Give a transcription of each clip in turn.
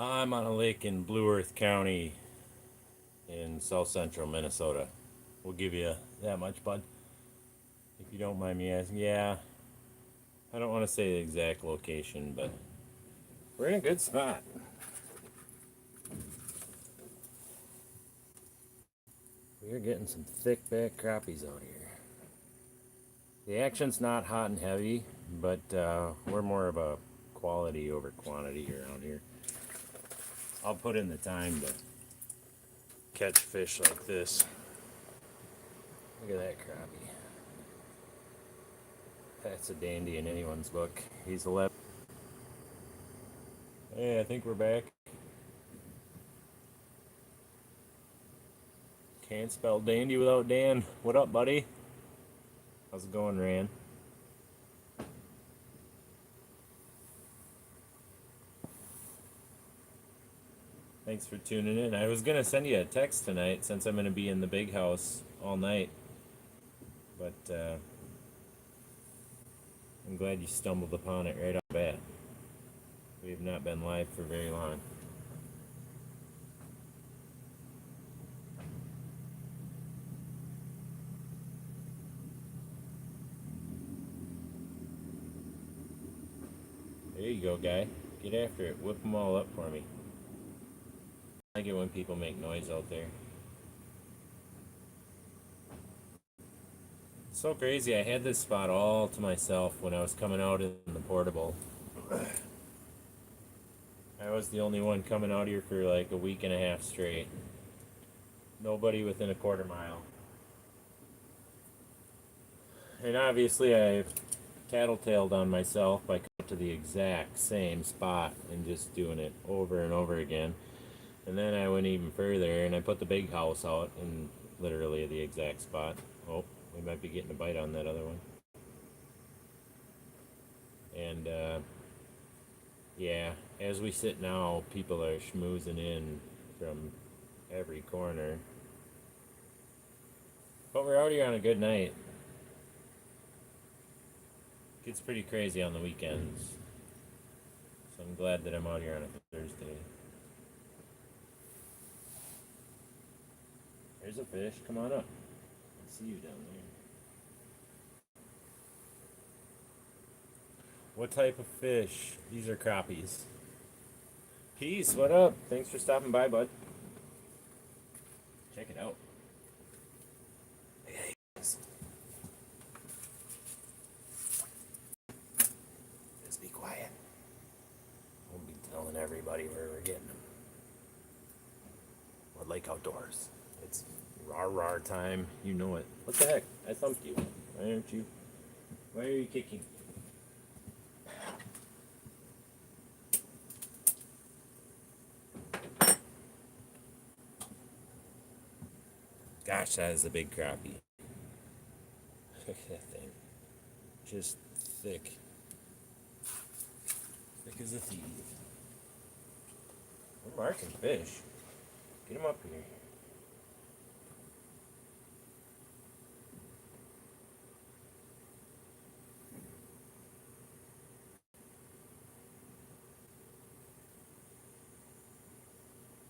I'm on a lake in Blue Earth County in south central Minnesota. We'll give you that much, bud. If you don't mind me asking. Yeah, I don't want to say the exact location, but we're in a good spot. We're getting some thick back crappies out here. The action's not hot and heavy, but we're more of a quality over quantity around here. I'll put in the time to catch fish like this. Look at that crappie. That's a dandy in anyone's book. He's 11. Hey, I think we're back. Can't spell dandy without Dan. What up, buddy? How's it going, Rand? Thanks for tuning in. I was gonna send you a text tonight since I'm gonna be in the big house all night, but I'm glad you stumbled upon it right off the bat. We have not been live for very long. There you go, guy. Get after it. Whip them all up for me. I like it when people make noise out there. So crazy. I had this spot all to myself when I was coming out in the portable. I was the only one coming out here for like a week and a half straight. Nobody within a quarter mile. And obviously I've tattletaled on myself by coming to the exact same spot and just doing it over and over again. And then I went even further and I put the big house out in literally the exact spot. Oh, we might be getting a bite on that other one. And yeah, as we sit now, people are schmoozing in from every corner. But we're out here on a good night. Gets pretty crazy on the weekends. So I'm glad that I'm out here on a Thursday. There's a fish. Come on up. I see you down there. What type of fish? These are crappies. Peace, what up? Thanks for stopping by, bud. Check it out. Hey, guys. Just be quiet. We'll be telling everybody where we're getting them. Or Lake Outdoors. It's rar time. You know it. What the heck? I thumped you. Why aren't you? Why are you kicking? Gosh, that is a big crappie. Look at that thing. Just thick. Thick as a thief. We're marking fish. Get him up here.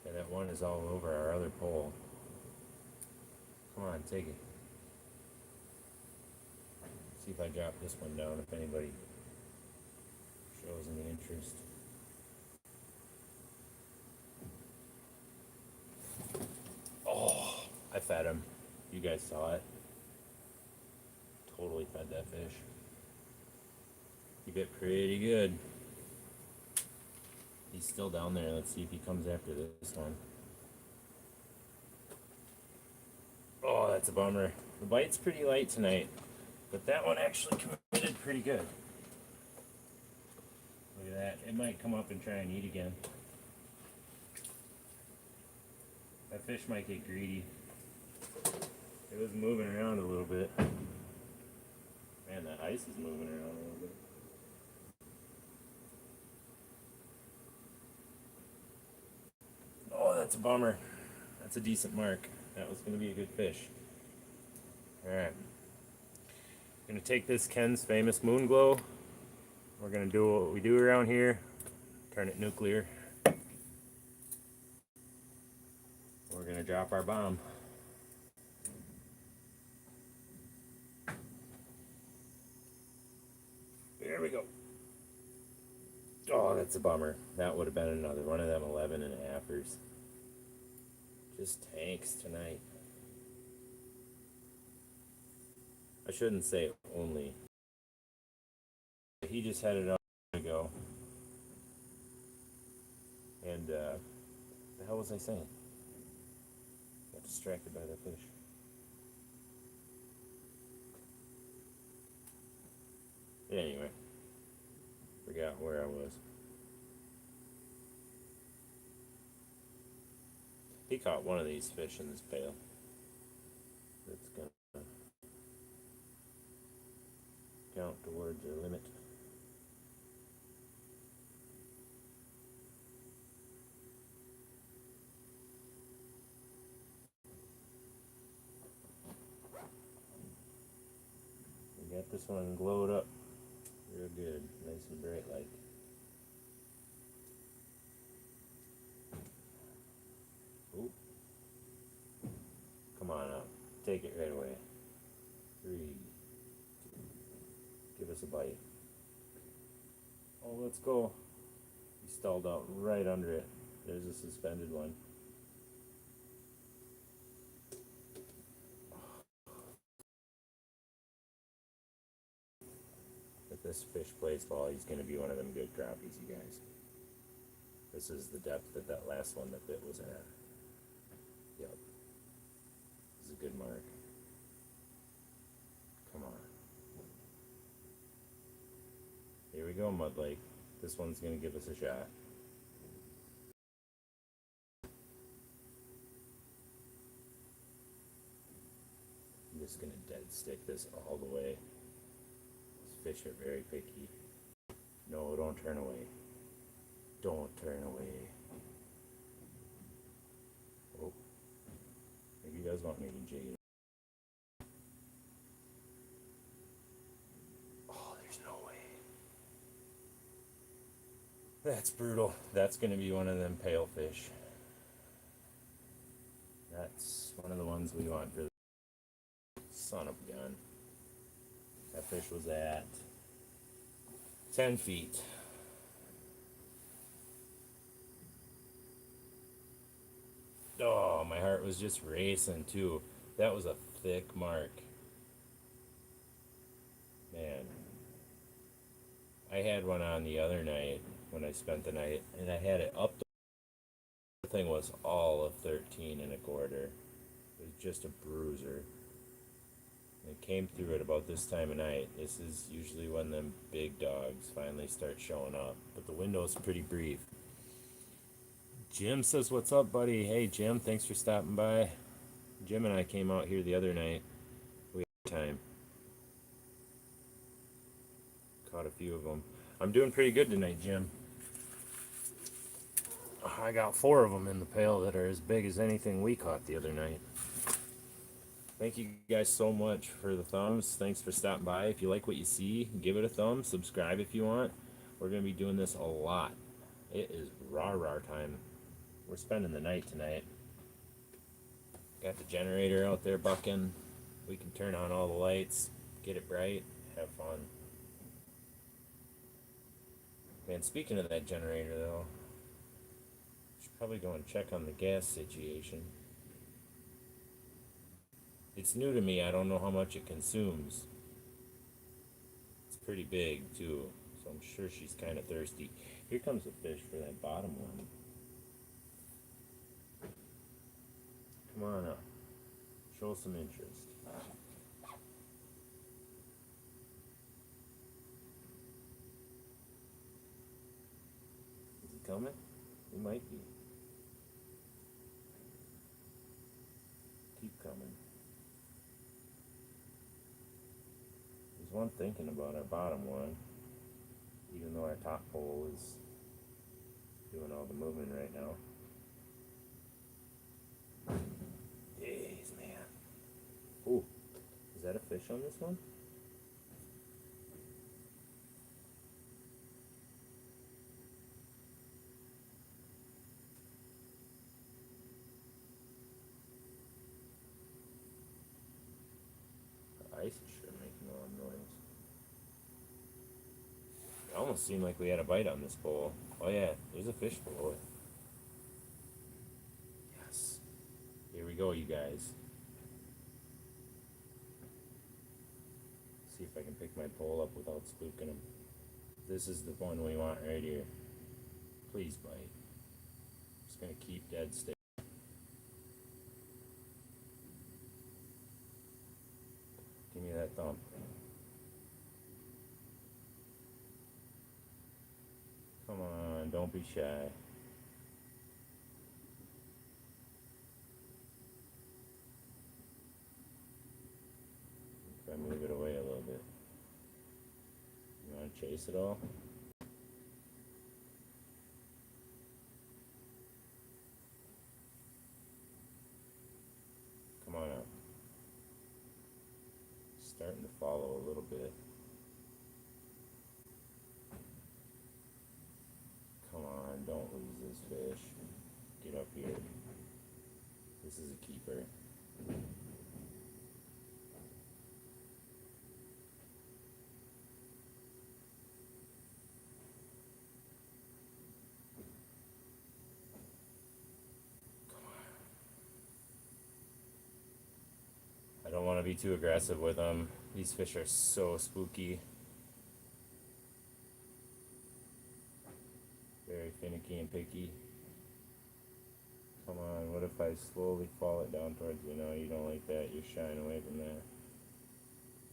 And that one is all over our other pole. Come on, take it. See if I drop this one down, if anybody shows any interest. Oh, I fed him. You guys saw it. Totally fed that fish. He bit pretty good. He's still down there. Let's see if he comes after this one. Oh, that's a bummer. The bite's pretty light tonight, but that one actually committed pretty good. Look at that. It might come up and try and eat again. That fish might get greedy. It was moving around a little bit. Man, that ice is moving around a little bit. Oh, that's a bummer. That's a decent mark. That was going to be a good fish. Alright. Going to take this Ken's Famous Moon Glow. We're going to do what we do around here. Turn it nuclear. drop our bomb. There we go. Oh, that's a bummer. That would have been another one of them 11 and a halfers. Just tanks tonight. I shouldn't say only. He just had it up ago. And, the hell was I saying? Got distracted by that fish. Anyway, forgot where I was. He caught one of these fish in this pail. That's gonna count towards our limit. We got this one glowed up real good, nice and bright like. Ooh. Come on up. Take it right away. 3, 2. Give us a bite. Oh, let's go. He stalled out right under it. There's a suspended one. If this fish plays ball, he's going to be one of them good crappies, you guys. This is the depth that that last one that bit was at. Yep. This is a good mark. Come on. Here we go, Mud Lake. This one's going to give us a shot. I'm just going to dead stick this all the way. These fish are very picky. No, don't turn away. Don't turn away. Oh. Maybe he does want me to jig it. Oh, there's no way. That's brutal. That's going to be one of them pale fish. That's one of the ones we want for the son of a gun. That fish was at 10 feet. Oh, my heart was just racing too. That was a thick mark. Man. I had one on the other night when I spent the night, and I had it up. The thing was all of 13 1/4. It was just a bruiser. It came through at about this time of night. This is usually when them big dogs finally start showing up, but the window's pretty brief. Jim says, what's up, buddy? Hey, Jim, thanks for stopping by. Jim and I came out here the other night. We had time. Caught a few of them. I'm doing pretty good tonight, Jim. I got 4 of them in the pail that are as big as anything we caught the other night. Thank you guys so much for the thumbs. Thanks for stopping by. If you like what you see, give it a thumb. Subscribe if you want. We're going to be doing this a lot. It is rah time. We're spending the night tonight. Got the generator out there bucking. We can turn on all the lights, get it bright, have fun. Man, speaking of that generator though, I should probably go and check on the gas situation. It's new to me, I don't know how much it consumes. It's pretty big too, so I'm sure she's kind of thirsty. Here comes the fish for that bottom one. Come on up. Show some interest. Is he coming? He might be. Keep coming. There's one thinking about our bottom one, even though our top pole is doing all the moving right now. Jeez, man. Ooh, is that a fish on this one? almost seemed like we had a bite on this pole. Oh yeah, there's a fish below it. Yes. Here we go, you guys. See if I can pick my pole up without spooking him. This is the one we want right here. Please bite. Just gonna keep dead still. Give me that thumb. Come on, don't be shy. If I move it away a little bit. You want to chase it all? Come on up. Starting to follow a little bit. Come on, don't lose this fish. Get up here. This is a keeper. I don't want to be too aggressive with them. These fish are so spooky. Very finicky and picky. Come on, what if I slowly fall it down towards you? No, you don't like that. You're shying away from that.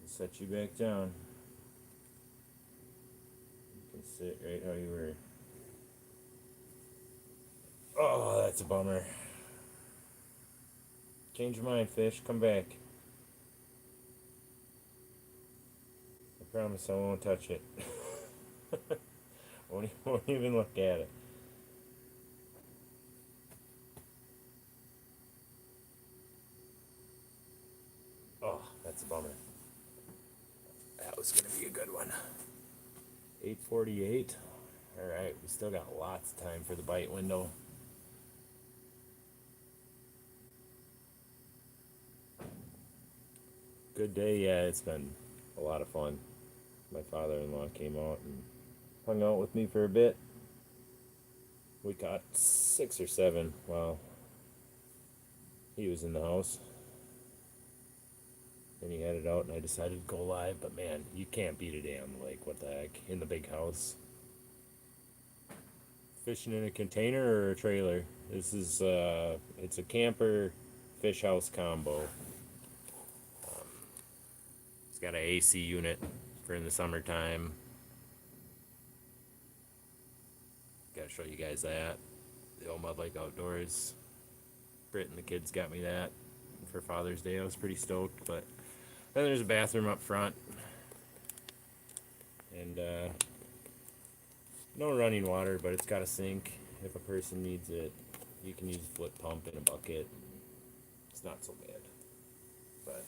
I'll set you back down. You can sit right how you were. Oh, that's a bummer. Change your mind, fish. Come back. I promise I won't touch it. won't even look at it. Oh, that's a bummer. That was going to be a good one. 8:48. Alright, we still got lots of time for the bite window. Good day, yeah, it's been a lot of fun. My father-in-law came out and hung out with me for a bit. We caught 6 or 7 while he was in the house. Then he headed out and I decided to go live, but man, you can't beat a day on the lake. What the heck? In the big house. Fishing in a container or a trailer? This is, it's a camper fish house combo. It's got an AC unit for in the summertime. Gotta show you guys that. The old Mud Lake Outdoors. Britt and the kids got me that for Father's Day. I was pretty stoked, but then there's a bathroom up front. And no running water, but it's got a sink if a person needs it. You can use a flip pump in a bucket. It's not so bad. But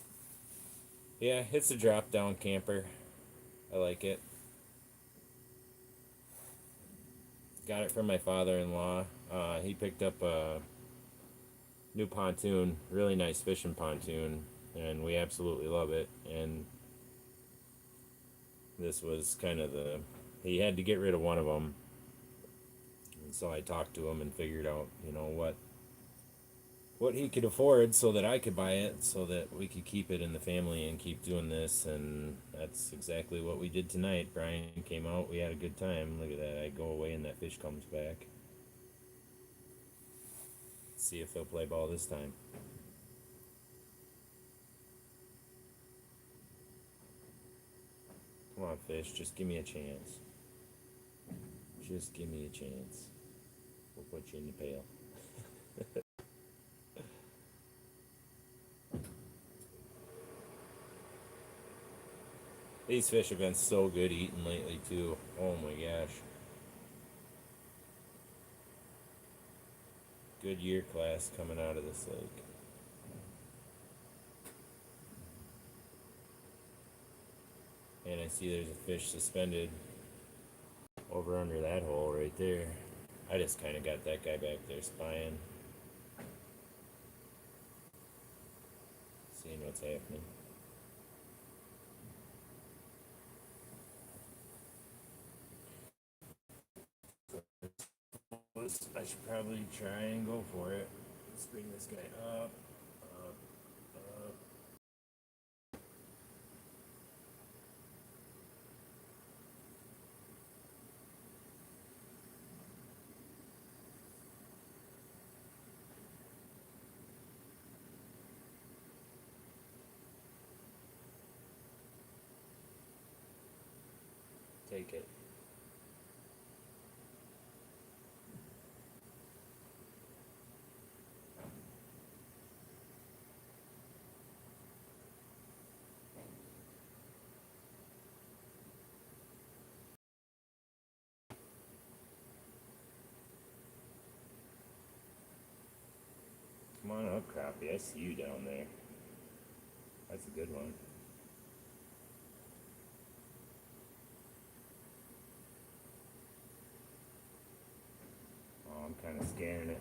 yeah, it's a drop down camper. I like it. Got it from my father-in-law. He picked up a new pontoon, really nice fishing pontoon, and we absolutely love it. And this was kind of he had to get rid of one of them, and so I talked to him and figured out, you know, what he could afford so that I could buy it, so that we could keep it in the family and keep doing this. And that's exactly what we did tonight. Brian came out, we had a good time. Look at that, I go away and that fish comes back. Let's see if they'll play ball this time. Come on, fish, just give me a chance. Just give me a chance. We'll put you in the pail. These fish have been so good eating lately too. Oh my gosh. Good year class coming out of this lake. And I see there's a fish suspended over under that hole right there. I just kind of got that guy back there spying. Seeing what's happening. goes. I should probably try and go for it. Let's bring this guy up, up, up. Take it. Come on up, crappie. I see you down there. That's a good one. Oh, I'm kind of scaring it.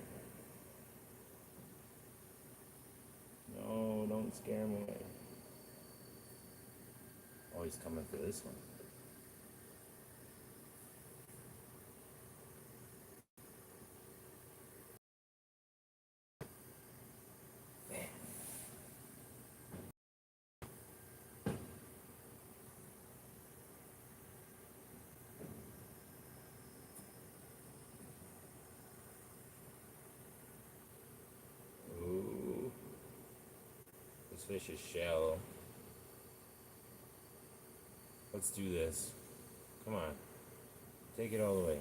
No, don't scare him away. Oh, he's coming for this one. Ooh, this fish is shallow. Let's do this. Come on. Take it all the way.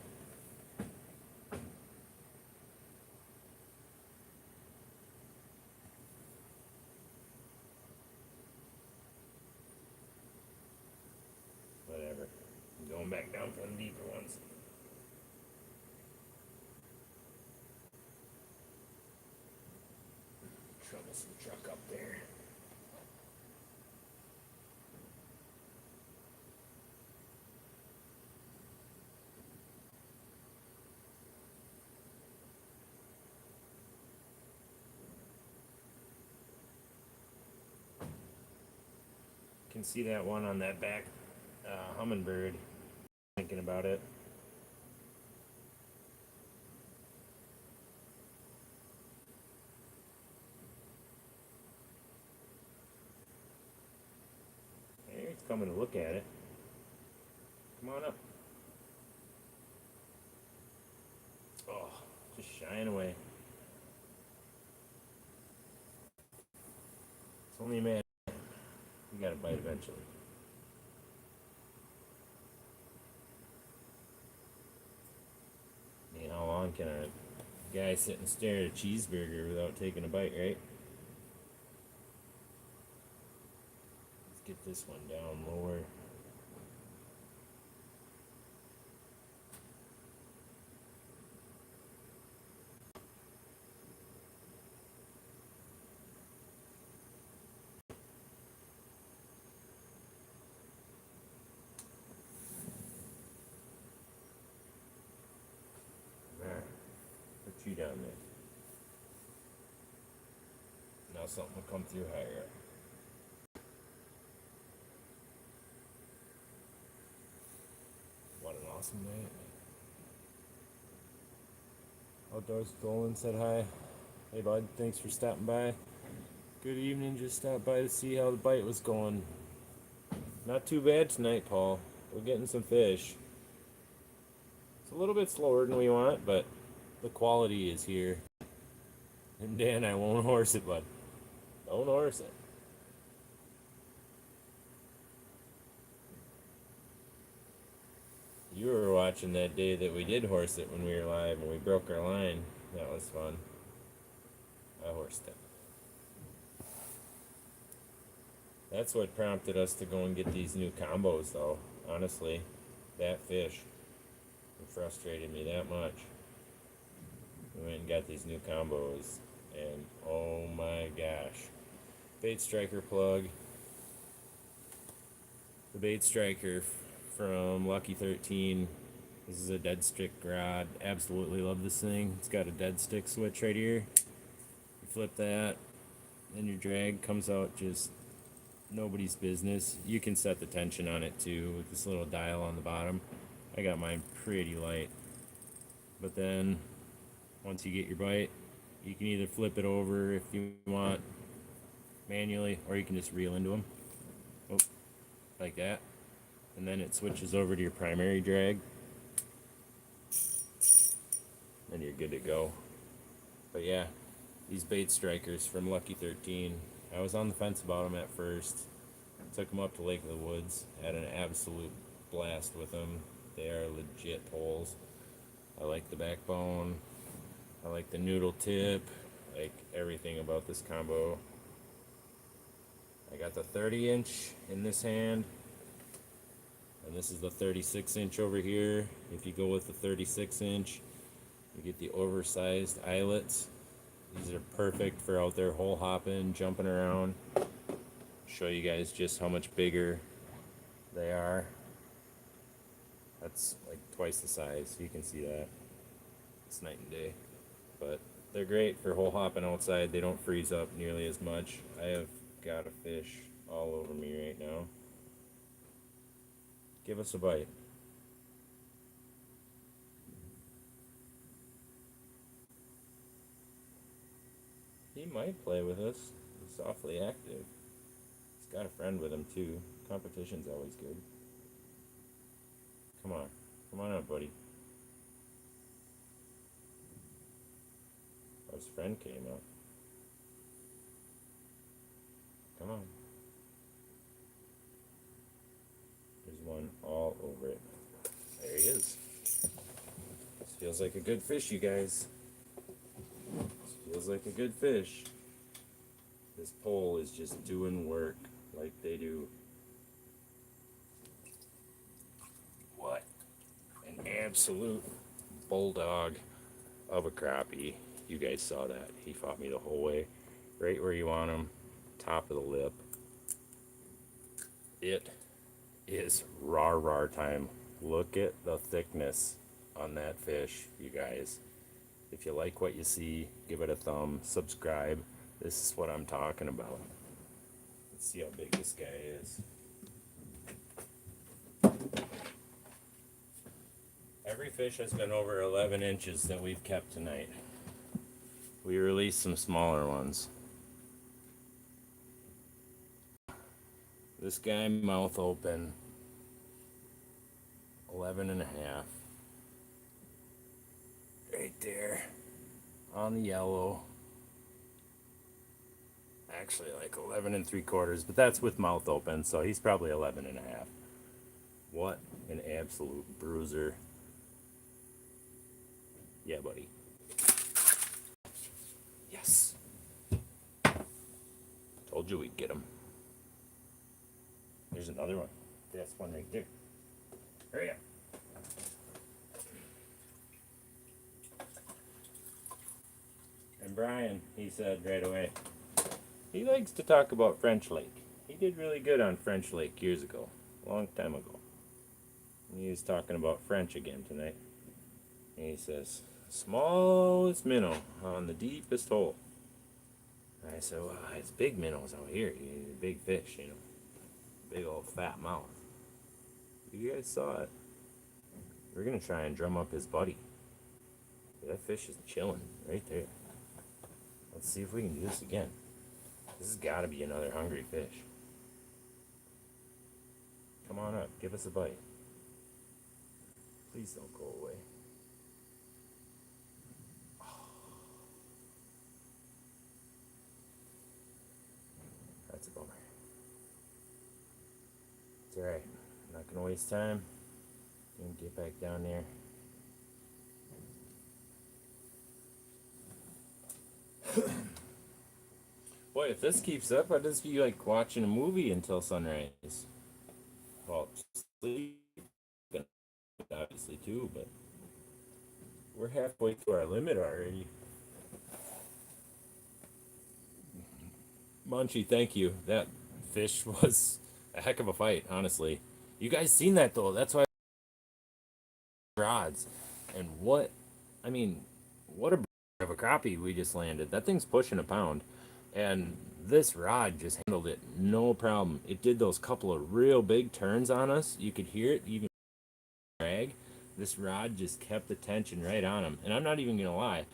Whatever. I'm going back down for the deeper ones. Troublesome truck up there. Can see that one on that back hummingbird. Thinking about it. Hey, it's coming to look at it. Come on up. Oh, just shying away. It's only a man. You gotta bite eventually. I mean, how long can a guy sit and stare at a cheeseburger without taking a bite, right? Let's get this one down lower. There. Put you down there. Now something will come through higher up. What an awesome night. Outdoors Dolan said hi. Hey bud, thanks for stopping by. Good evening, just stopped by to see how the bite was going. Not too bad tonight, Paul. We're getting some fish. It's a little bit slower than we want, but the quality is here. And Dan, I won't horse it, bud. Don't horse it. You were watching that day that we did horse it when we were live and we broke our line. That was fun. I horsed it. That's what prompted us to go and get these new combos, though. Honestly, that fish frustrated me that much. We went and got these new combos, and oh my gosh. Bait striker plug. The bait striker from Lucky 13. This is a dead stick rod. Absolutely love this thing. It's got a dead stick switch right here. You flip that, and your drag comes out just nobody's business. You can set the tension on it too with this little dial on the bottom. I got mine pretty light. But then Once you get your bite, you can either flip it over if you want manually, or you can just reel into them. Oh, like that. And then it switches over to your primary drag. And you're good to go. But yeah, these bait strikers from Lucky 13, I was on the fence about them at first. Took them up to Lake of the Woods, had an absolute blast with them. They are legit poles. I like the backbone, I like the noodle tip, like everything about this combo. I got the 30-inch in this hand, and this is the 36-inch over here. If you go with the 36-inch, you get the oversized eyelets. These are perfect for out there hole hopping, jumping around. Show you guys just how much bigger they are. That's like twice the size. You can see that. It's night and day. But they're great for hole hopping outside. They don't freeze up nearly as much. I have got a fish all over me right now. Give us a bite. He might play with us. He's awfully active. He's got a friend with him too. Competition's always good. Come on. Come on up, buddy. His friend came up. Come on. There's one all over it. There he is. This feels like a good fish, you guys. This feels like a good fish. This pole is just doing work like they do. What an absolute bulldog of a crappie. You guys saw that. He fought me the whole way. Right where you want him. Top of the lip. It is raw time. Look at the thickness on that fish, you guys. If you like what you see, give it a thumb, subscribe. This is what I'm talking about. Let's see how big this guy is. Every fish has been over 11 inches that we've kept tonight. We released some smaller ones. This guy, mouth open, 11 and a half. Right there on the yellow. Actually like 11 and 3/4, but that's with mouth open, so he's probably 11 and a half. What an absolute bruiser. Yeah, buddy. Yes. Told you we'd get him. There's another one. That's one right there. Hurry up. And Brian, he said right away, he likes to talk about French Lake. He did really good on French Lake years ago, a long time ago. And he was talking about French again tonight. And he says, smallest minnow on the deepest hole. And I said, well, it's big minnows out here. He's a big fish, you know. Big old fat mouth. You guys saw it. We're gonna try and drum up his buddy. That fish is chilling right there. Let's see if we can do this again. This has got to be another hungry fish. Come on up, give us a bite. Please don't go away. Oh. That's a bummer. It's alright. I'm not gonna waste time. Gonna get back down there. Boy, if this keeps up, I'd just be like watching a movie until sunrise. Well, sleep, obviously, too, but we're halfway to our limit already. Munchie, thank you. That fish was a heck of a fight, honestly. You guys seen that, though. That's why rods. And what a of a crappie we just landed. That thing's pushing a pound. And this rod just handled it no problem. It did those couple of real big turns on us. You could hear it even drag. This rod just kept the tension right on him. And I'm not even gonna lie,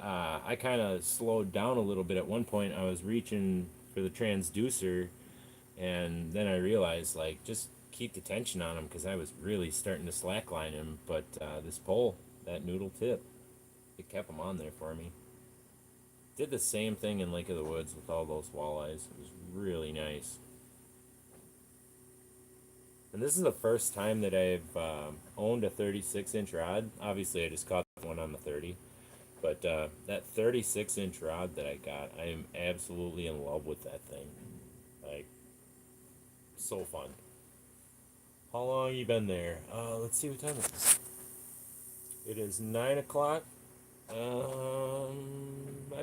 I kind of slowed down a little bit at one point. I was reaching for the transducer, and then I realized, like, just keep the tension on him because I was really starting to slackline him. But this pole, that noodle tip, it kept him on there for me. Did the same thing in Lake of the Woods with all those walleyes. It was really nice. And this is the first time that I've owned a 36-inch rod. Obviously, I just caught one on the 30. But that 36-inch rod that I got, I am absolutely in love with that thing. Like, so fun. How long you been there? Let's see what time it is. It is 9 o'clock. I've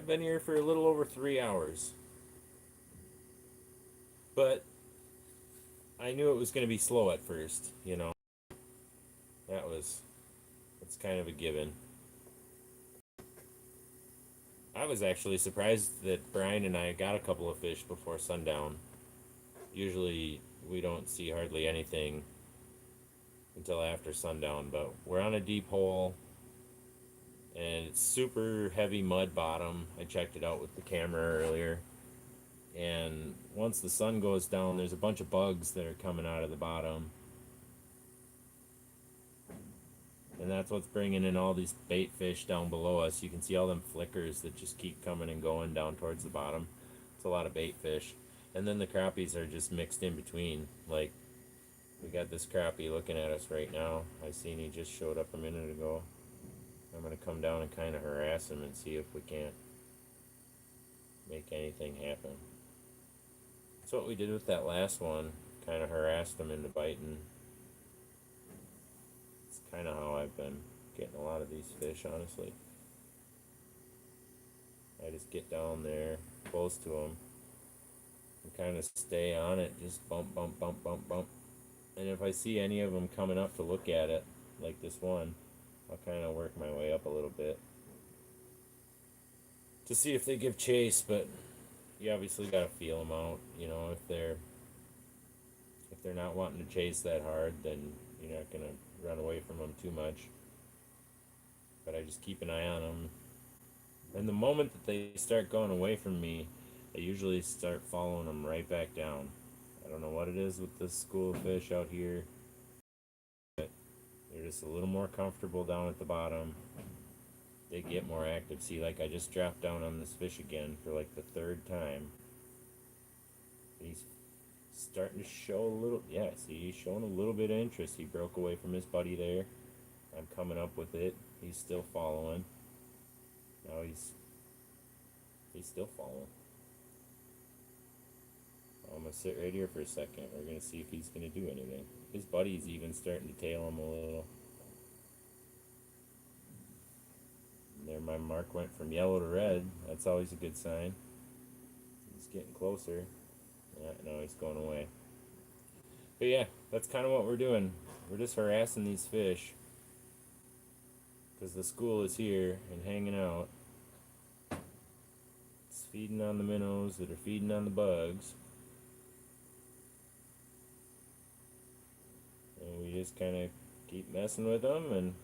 been here for a little over 3 hours. But I knew it was going to be slow at first, you know. That's kind of a given. I was actually surprised that Brian and I got a couple of fish before sundown. Usually we don't see hardly anything until after sundown, but we're on a deep hole and it's super heavy mud bottom. I checked it out with the camera earlier. And once the sun goes down, there's a bunch of bugs that are coming out of the bottom. And that's what's bringing in all these bait fish down below us. You can see all them flickers that just keep coming and going down towards the bottom. It's a lot of bait fish. And then the crappies are just mixed in between. Like, we got this crappie looking at us right now. I seen he just showed up a minute ago. I'm going to come down and kind of harass him and see if we can't make anything happen. That's what we did with that last one. Kind of harassed him into biting. It's kind of how I've been getting a lot of these fish, honestly. I just get down there, close to them, and kind of stay on it. Just bump, bump, bump, bump, bump. And if I see any of them coming up to look at it, like this one, I'll kind of work my way up a little bit to see if they give chase. But you obviously got to feel them out. You know, if they're not wanting to chase that hard, then you're not gonna run away from them too much. But I just keep an eye on them, and the moment that they start going away from me, I usually start following them right back down. I don't know what it is with this school of fish out here. They're just a little more comfortable down at the bottom. They get more active. See, like I just dropped down on this fish again for like the third time. He's starting to show a little, yeah, see, he's showing a little bit of interest. He broke away from his buddy there. I'm coming up with it. He's still following. Now he's still following. I'm going to sit right here for a second. We're going to see if he's going to do anything. His buddy's even starting to tail him a little. There, my mark went from yellow to red. That's always a good sign. He's getting closer. Yeah, no, he's going away. But yeah, that's kind of what we're doing. We're just harassing these fish because the school is here and hanging out. It's feeding on the minnows that are feeding on the bugs. And we just kind of keep messing with them, and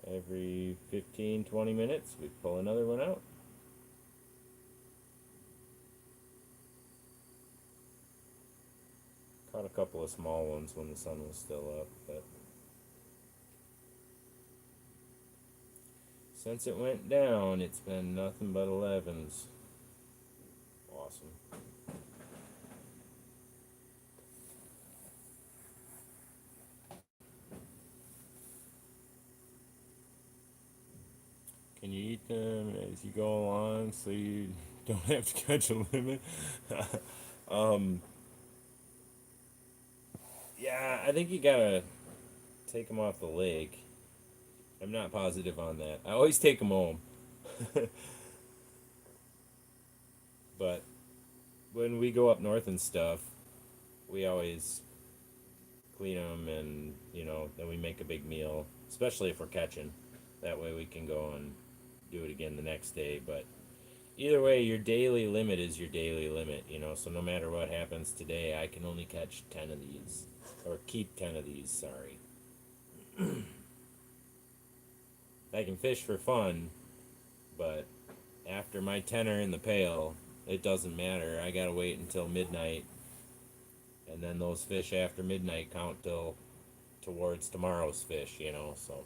every 15-20 minutes we pull another one out. Caught a couple of small ones when the sun was still up, but since it went down, it's been nothing but 11s. Awesome. Can you eat them as you go along so you don't have to catch a limit? um, yeah, I think you gotta take them off the lake. I'm not positive on that. I always take them home. But when we go up north and stuff, we always clean them, and then we make a big meal, especially if we're catching. That way we can go and do it again the next day. But either way, your daily limit is your daily limit, so no matter what happens today, I can only catch 10 of these, or keep 10 of these, sorry. I can fish for fun, But after my 10 are in the pail, it doesn't matter. I gotta wait until midnight, and then those fish after midnight count till towards tomorrow's fish, you know. So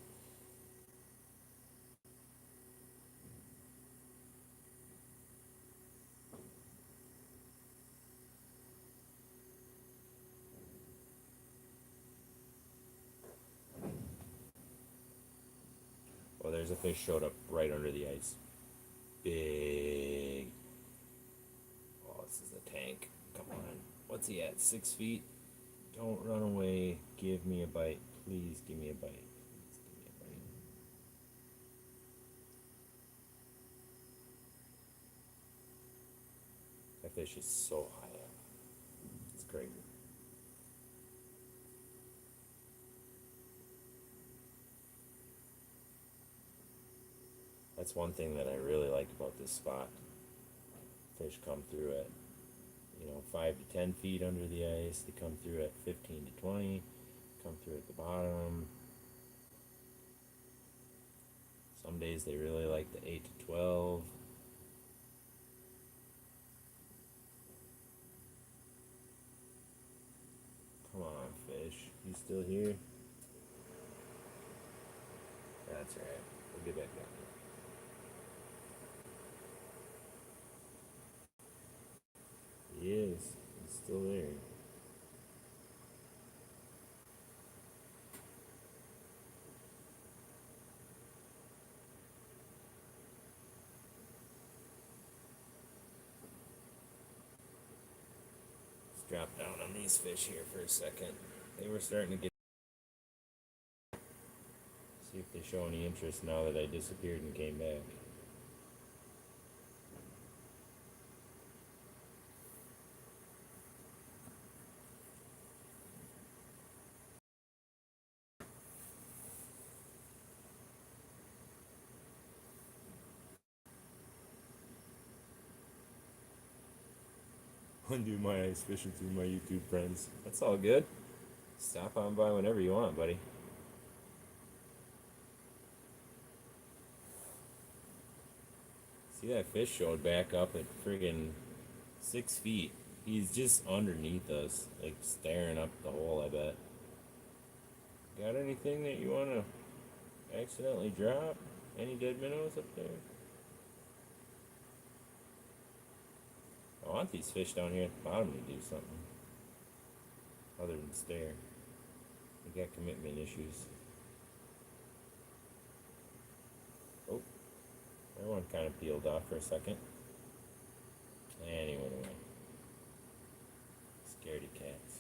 well, there's a fish showed up right under the ice. Big. Oh, this is a tank. Come on. What's he at? 6 feet? Don't run away. Give me a bite. Please give me a bite. Please give me a bite. That fish is so high up. It's crazy. That's one thing that I really like about this spot. Fish come through at, 5 to 10 feet under the ice. They come through at 15 to 20. Come through at the bottom. Some days they really like the 8 to 12. Come on, fish. You still here? That's right. We'll get back down here. He is. He's still there. Let's drop down on these fish here for a second. They were starting to get. See if they show any interest now that I disappeared and came back. Undo my ice fishing through my YouTube friends. That's all good. Stop on by whenever you want, buddy. See that fish showed back up at friggin' 6 feet. He's just underneath us, like staring up the hole, I bet. Got anything that you want to accidentally drop? Any dead minnows up there? I want these fish down here at the bottom to do something other than stare. They got commitment issues. Oh, that one kind of peeled off for a second. And he went away. Scaredy cats.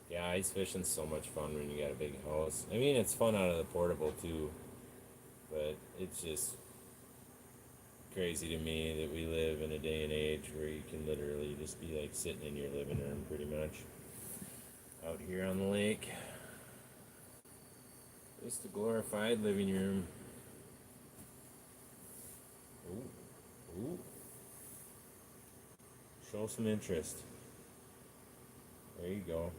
Yeah, ice fishing's so much fun when you got a big house. I mean, it's fun out of the portable too, but it's just crazy to me that we live in a day and age where you can literally just be like sitting in your living room pretty much out here on the lake. Just a glorified living room. Ooh, ooh. Show some interest. There you go.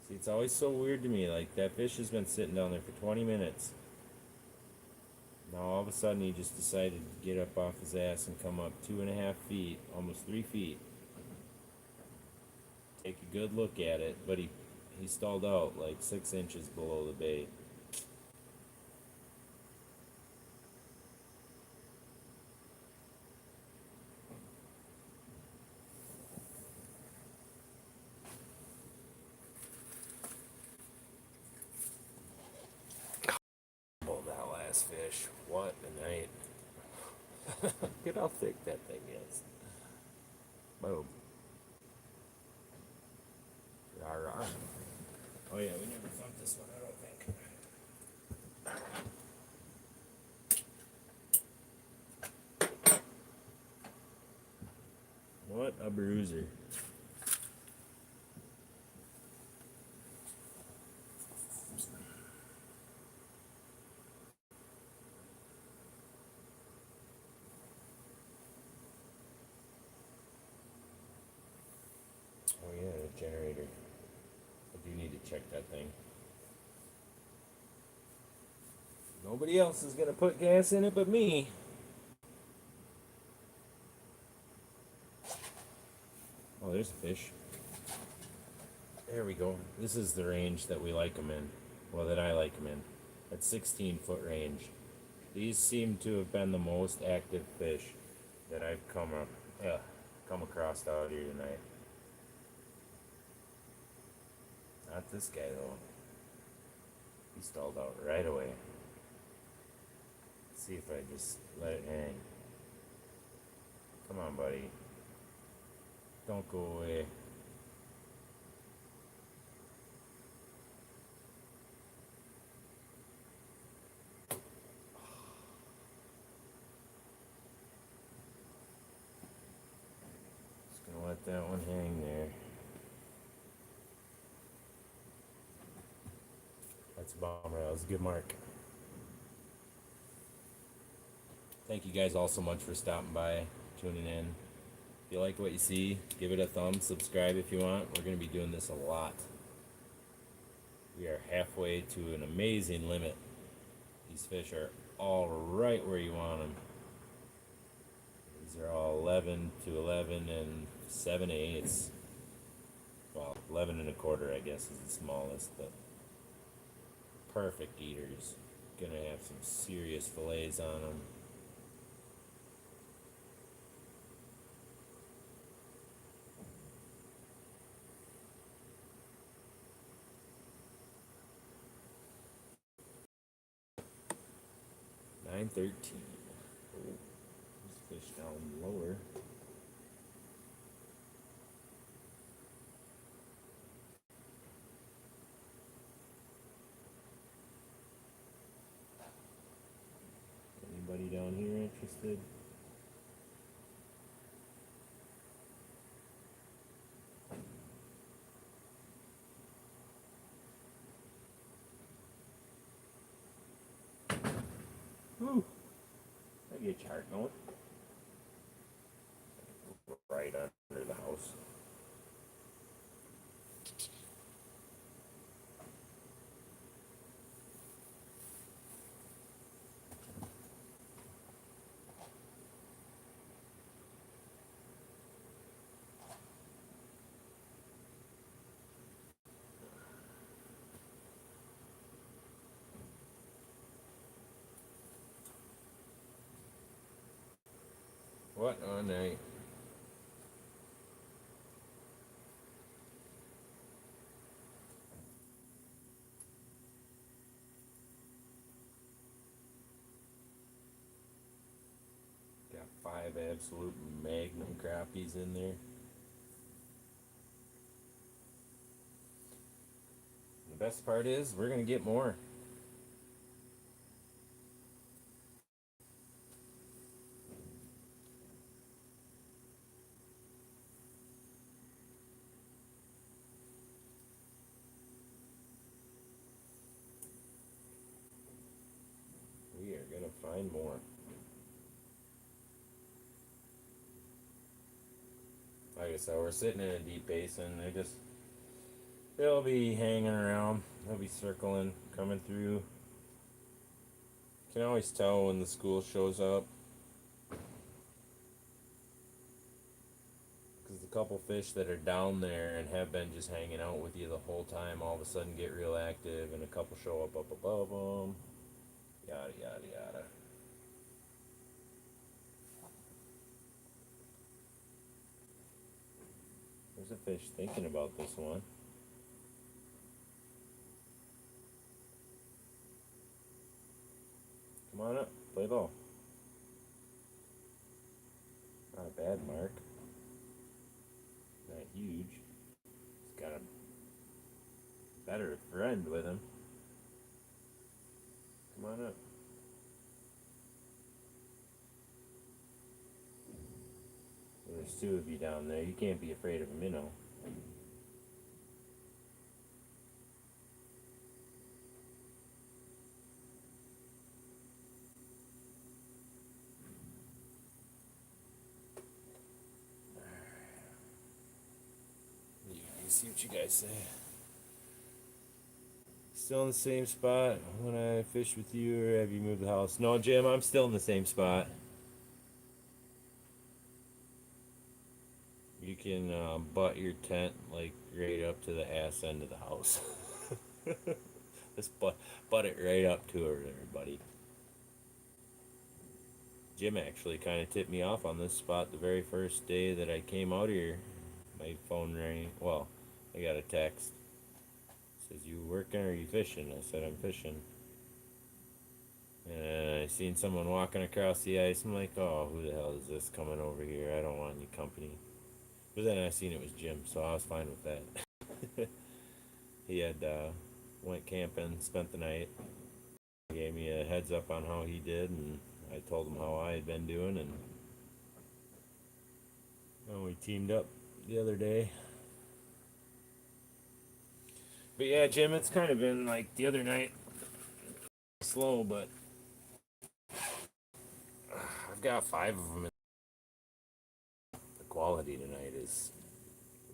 See, it's always so weird to me. Like, that fish has been sitting down there for 20 minutes. Now, all of a sudden, he just decided to get up off his ass and come up 2.5 feet, almost 3 feet. Take a good look at it, but he stalled out like 6 inches below the bait. Pulled that last fish. What a night. Look at how thick that thing is. Boom. Rawr, rawr. Oh yeah, we never fucked this one, I don't think. What a bruiser. check that thing. Nobody else is gonna put gas in it but me. Oh, there's a fish. There we go. This is the range that we like them in. Well, that I like them in. At 16-foot range. These seem to have been the most active fish that I've come across out here tonight. Not this guy though. He stalled out right away. Let's see if I just let it hang. Come on, buddy. Don't go away. Just gonna let that one hang there. That's a bummer. That was a good mark. Thank you guys all so much for stopping by, tuning in. If you like what you see, give it a thumb, subscribe if you want. We're going to be doing this a lot. We are halfway to an amazing limit. These fish are all right where you want them. These are all 11 to 11 and 7/8. Well, 11 and a quarter, I guess, is the smallest, but perfect eaters. Gonna have some serious fillets on them. $9.13. Oh, this fish down lower. Anybody down here interested? Woo! I get your heart going. Right under the house. What a night. Got 5 absolute magnum crappies in there. The best part is we're gonna get more. We are gonna find more. Like I said, we're sitting in a deep basin. They'll be hanging around. They'll be circling, coming through. You can always tell when the school shows up. Because the couple fish that are down there and have been just hanging out with you the whole time all of a sudden get real active, and a couple show up above them. Yada, yada, yada. There's a fish thinking about this one. Come on up, play ball. Not a bad mark. Not huge. He's got a better friend with him. Come on up. There's 2 of you down there. You can't be afraid of a minnow. You see what you guys say. still in the same spot when I fish with you, or have you moved the house? No, Jim, I'm still in the same spot. You can butt your tent like right up to the ass end of the house. Just butt it right up to her there, buddy. Jim actually kind of tipped me off on this spot the very first day that I came out here. My phone rang. Well, I got a text. It says, "You working or you fishing?" I said, "I'm fishing." And I seen someone walking across the ice. I'm like, "Oh, who the hell is this coming over here? I don't want any company." But then I seen it was Jim, so I was fine with that. He had went camping, spent the night. He gave me a heads up on how he did, and I told him how I had been doing, and we teamed up the other day. But yeah, Jim, it's kind of been like the other night, slow, but I've got 5 of them. The quality tonight is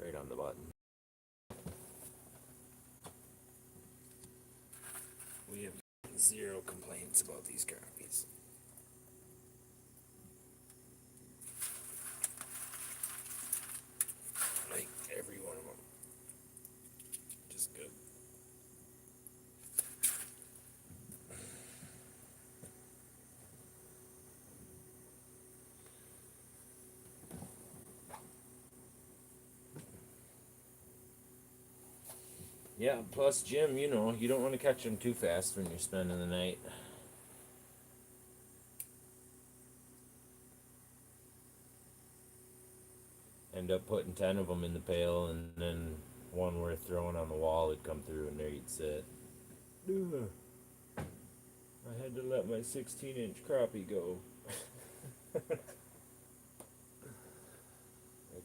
right on the button. We have 0 complaints about these crappies. Like every one of them, just good. Yeah, plus Jim, you know, you don't want to catch them too fast when you're spending the night. End up putting 10 of them in the pail, and then one worth throwing on the wall would come through, and there you'd sit. I had to let my 16-inch crappie go. I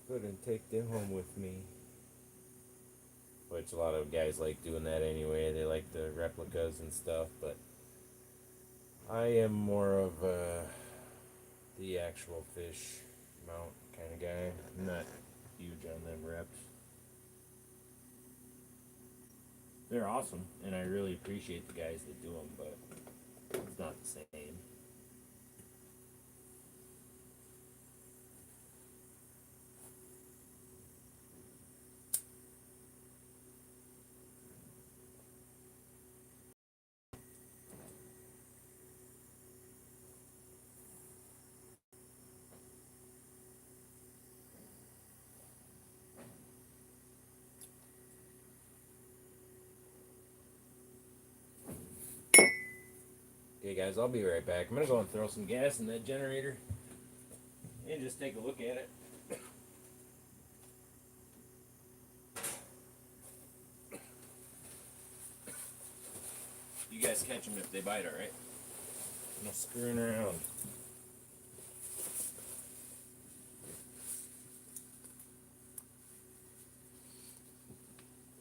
couldn't take them home with me. Which a lot of guys like doing that anyway. They like the replicas and stuff, but I am more of the actual fish mount kind of guy. I'm not huge on them reps. They're awesome, and I really appreciate the guys that do them, but it's not the same. Okay, guys, I'll be right back. I'm gonna go and throw some gas in that generator and just take a look at it. You guys catch them if they bite, alright? I'm not screwing around.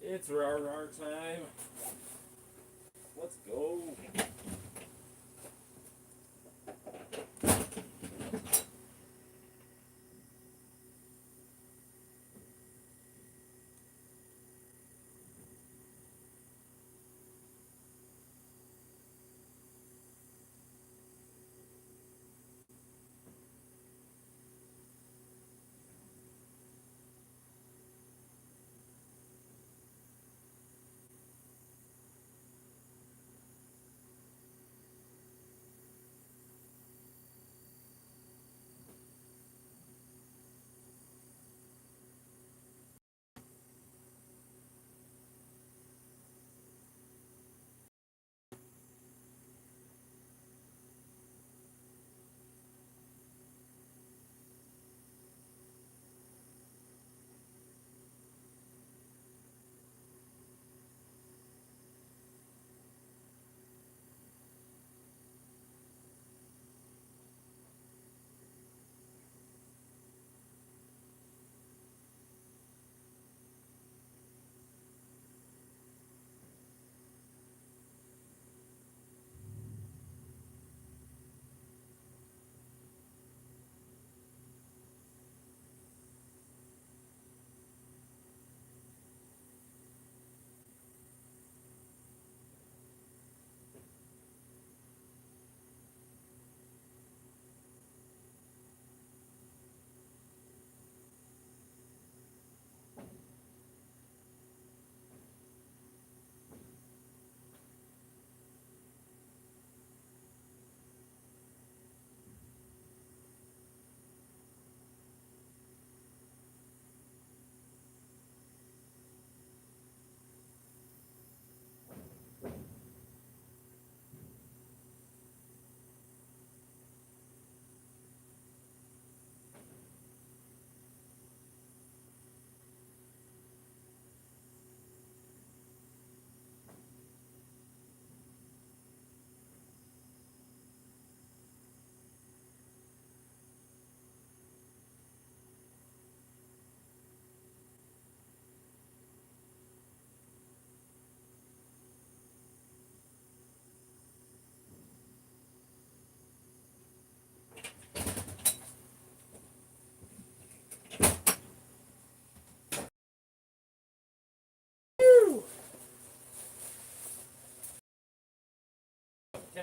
It's rar time. Let's go.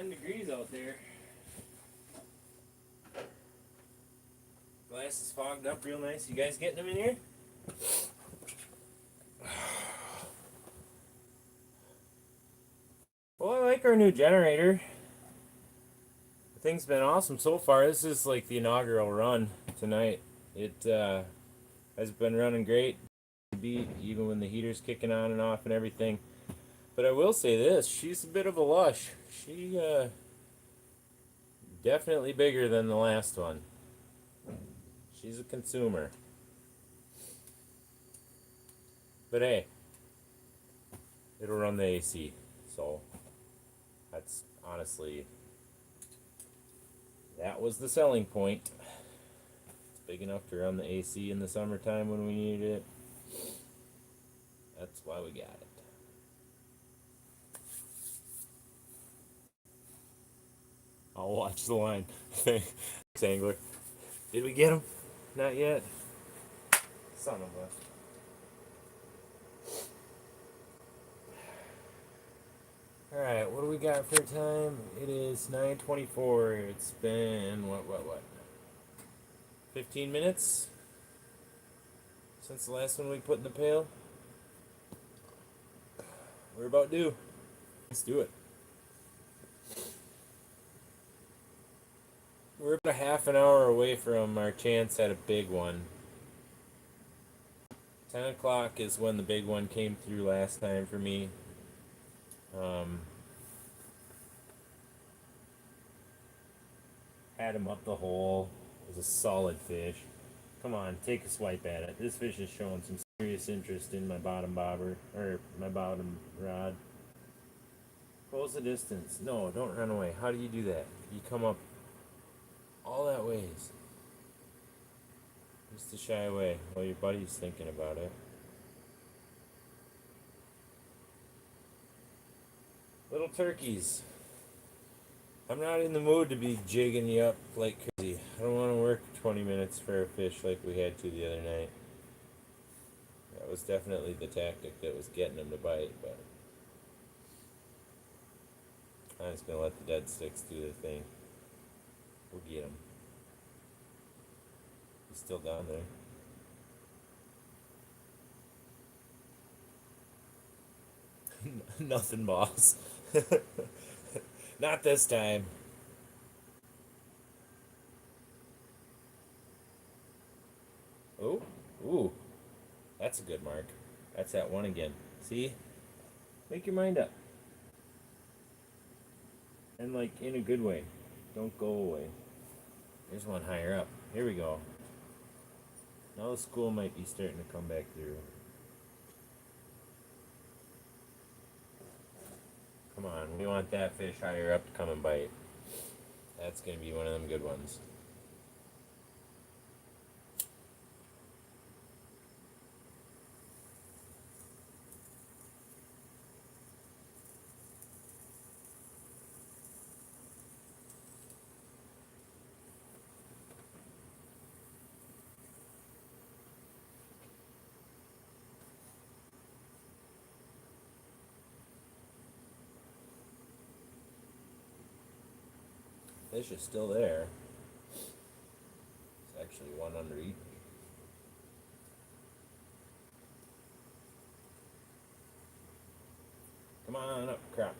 10 degrees out there. Glass is fogged up real nice. You guys getting them in here? Well, I like our new generator. The thing's been awesome so far. This is like the inaugural run tonight. It has been running great, beat even when the heater's kicking on and off and everything. But I will say this: she's a bit of a lush. She definitely bigger than the last one. She's a consumer. But hey, it'll run the AC, so that's honestly, that was the selling point. It's big enough to run the AC in the summertime when we needed it. That's why we got it. I'll watch the line. Thanks, angler. Did we get him? Not yet. Son of a... Alright, what do we got for time? It is 9:24. It's been, what? 15 minutes? Since the last one we put in the pail? We're about due. Let's do it. We're about a half an hour away from our chance at a big one. 10 o'clock is when the big one came through last time for me. Had him up the hole. It was a solid fish. Come on, take a swipe at it. This fish is showing some serious interest in my bottom bobber, or my bottom rod. Close the distance. No, don't run away. How do you do that? You come up all that ways just to shy away while your buddy's thinking about it. Little turkeys. I'm not in the mood to be jigging you up like crazy. I don't want to work 20 minutes for a fish like we had to the other night. That was definitely the tactic that was getting him to bite, but I'm just going to let the dead sticks do their thing. We'll get him. He's still down there. Nothing, boss. Not this time. Oh, ooh. That's a good mark. That's that one again. See? Make your mind up. And like in a good way. Don't go away. There's one higher up. Here we go. Now the school might be starting to come back through. Come on, we want that fish higher up to come and bite. That's going to be one of them good ones. Fish is still there. It's actually one under each. Come on up, crap.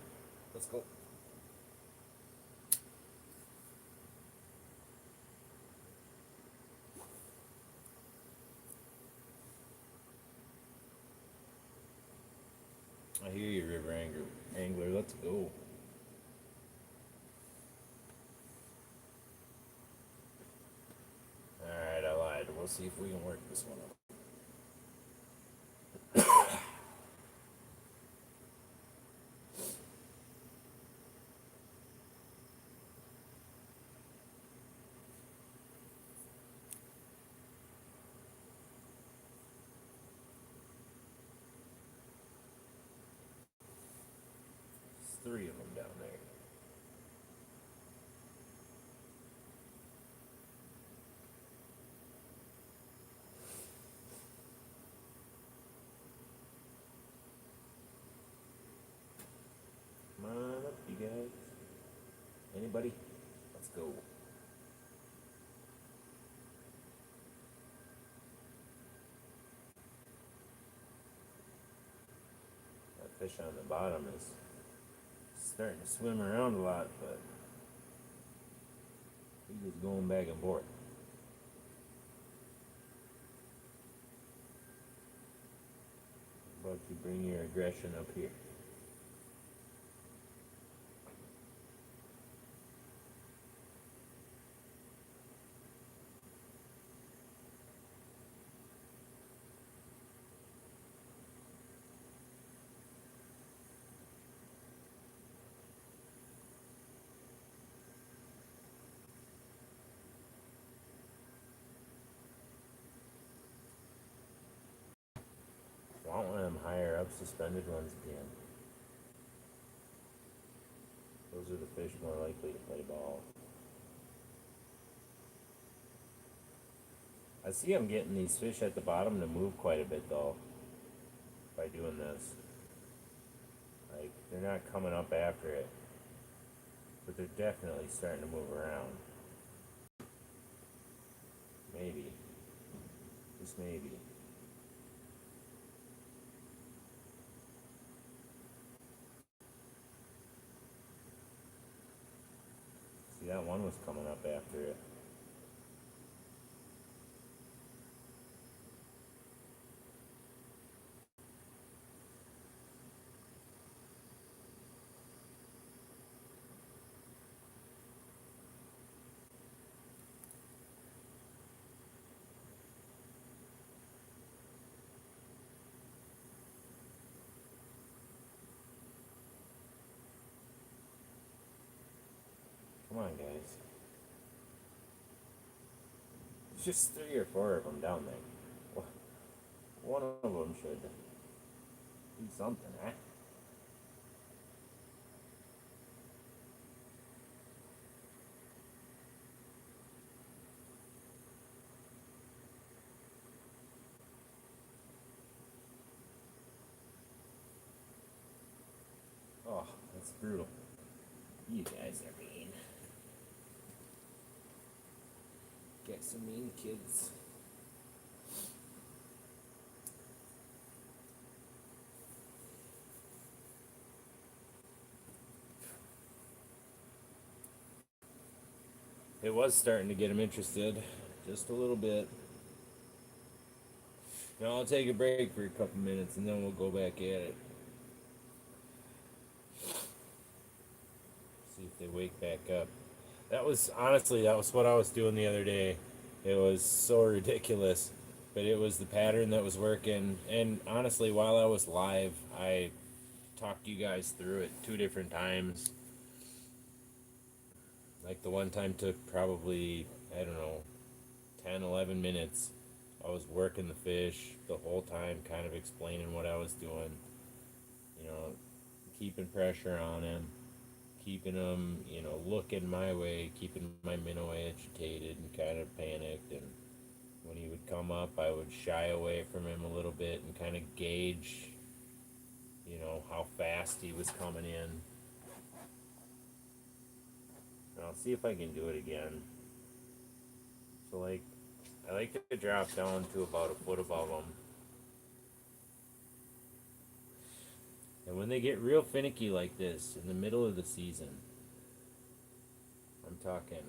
Let's go. I hear you, river angler. Let's go. Alright, I lied. We'll see if we can work this one up. There's 3 of them down there. Come on up, you guys. buddy? Let's go. That fish on the bottom is starting to swim around a lot, but he was going back and forth. How about you bring your aggression up here? Want one of them higher up suspended ones again. Those are the fish more likely to play ball. I see I'm getting these fish at the bottom to move quite a bit though by doing this. Like, they're not coming up after it, but they're definitely starting to move around. Maybe. Just maybe. See, that one was coming up after it. Come on, guys. There's just 3 or 4 of them down there. One of them should do something, eh? Oh, that's brutal. You guys are mean. Get some mean kids. It was starting to get him interested, just a little bit. Now I'll take a break for a couple minutes and then we'll go back at it. See if they wake back up. That was what I was doing the other day. It was so ridiculous, but it was the pattern that was working. And honestly, while I was live, I talked you guys through it 2 different times. Like, the one time took probably, I don't know, 10, 11 minutes. I was working the fish the whole time, kind of explaining what I was doing. You know, keeping pressure on him, keeping him, looking my way, keeping my minnow agitated and kind of panicked. And when he would come up, I would shy away from him a little bit and kind of gauge, how fast he was coming in. And I'll see if I can do it again. So, I like to drop down to about a foot above them. And when they get real finicky like this in the middle of the season, I'm talking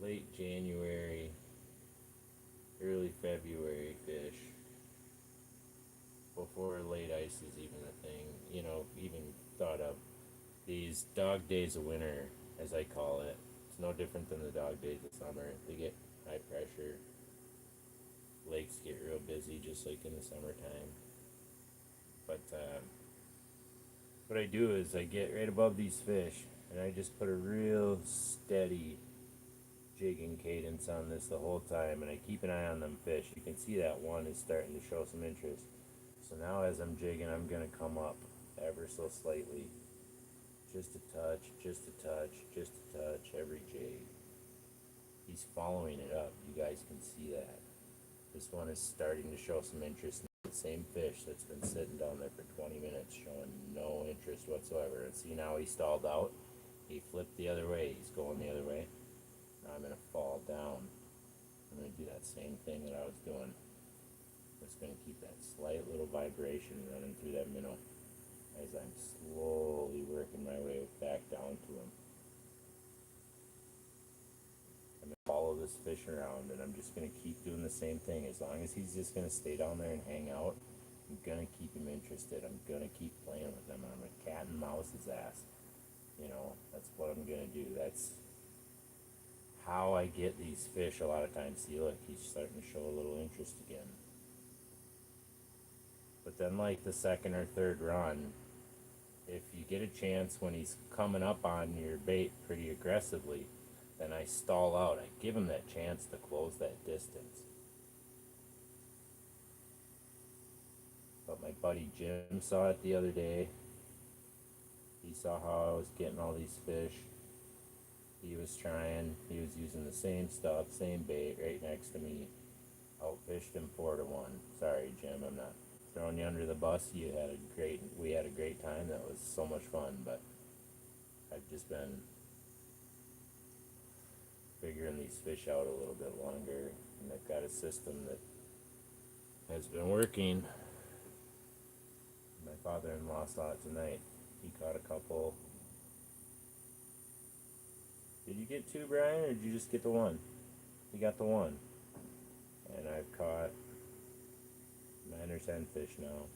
late January, early February fish, before late ice is even a thing, even thought of. These dog days of winter, as I call it, it's no different than the dog days of summer. They get high pressure. Lakes get real busy just like in the summertime. But what I do is I get right above these fish and I just put a real steady jigging cadence on this the whole time, and I keep an eye on them fish. You can see that one is starting to show some interest. So now as I'm jigging, I'm going to come up ever so slightly. Just a touch, just a touch, just a touch, every jig. He's following it up. You guys can see that. This one is starting to show some interest. The same fish that's been sitting down there for 20 minutes showing no interest whatsoever. And see, now he stalled out. He flipped the other way. He's going the other way. Now I'm going to fall down. I'm going to do that same thing that I was doing. Just going to keep that slight little vibration running through that minnow as I'm slowly working my way back down to him. I'm going to follow this fish around, and I'm just going to keep doing the same thing. As long as he's just going to stay down there and hang out, I'm going to keep him interested. I'm going to keep playing with him. I'm a cat and mouse his ass. You know, that's what I'm going to do. That's how I get these fish a lot of times. See, look, he's starting to show a little interest again. But then, like the second or third run, if you get a chance when he's coming up on your bait pretty aggressively, then I stall out. I give him that chance to close that distance. But my buddy Jim saw it the other day. He saw how I was getting all these fish. He was trying. He was using the same stuff, same bait, right next to me. Outfished him 4-1. Sorry, Jim, I'm not throwing you under the bus. We had a great time. That was so much fun. But I've just been figuring these fish out a little bit longer, and I've got a system that has been working. My father-in-law saw it tonight. He caught a couple. Did you get 2, Brian, or did you just get the 1? He got the 1. And I've caught 9 or 10 fish now.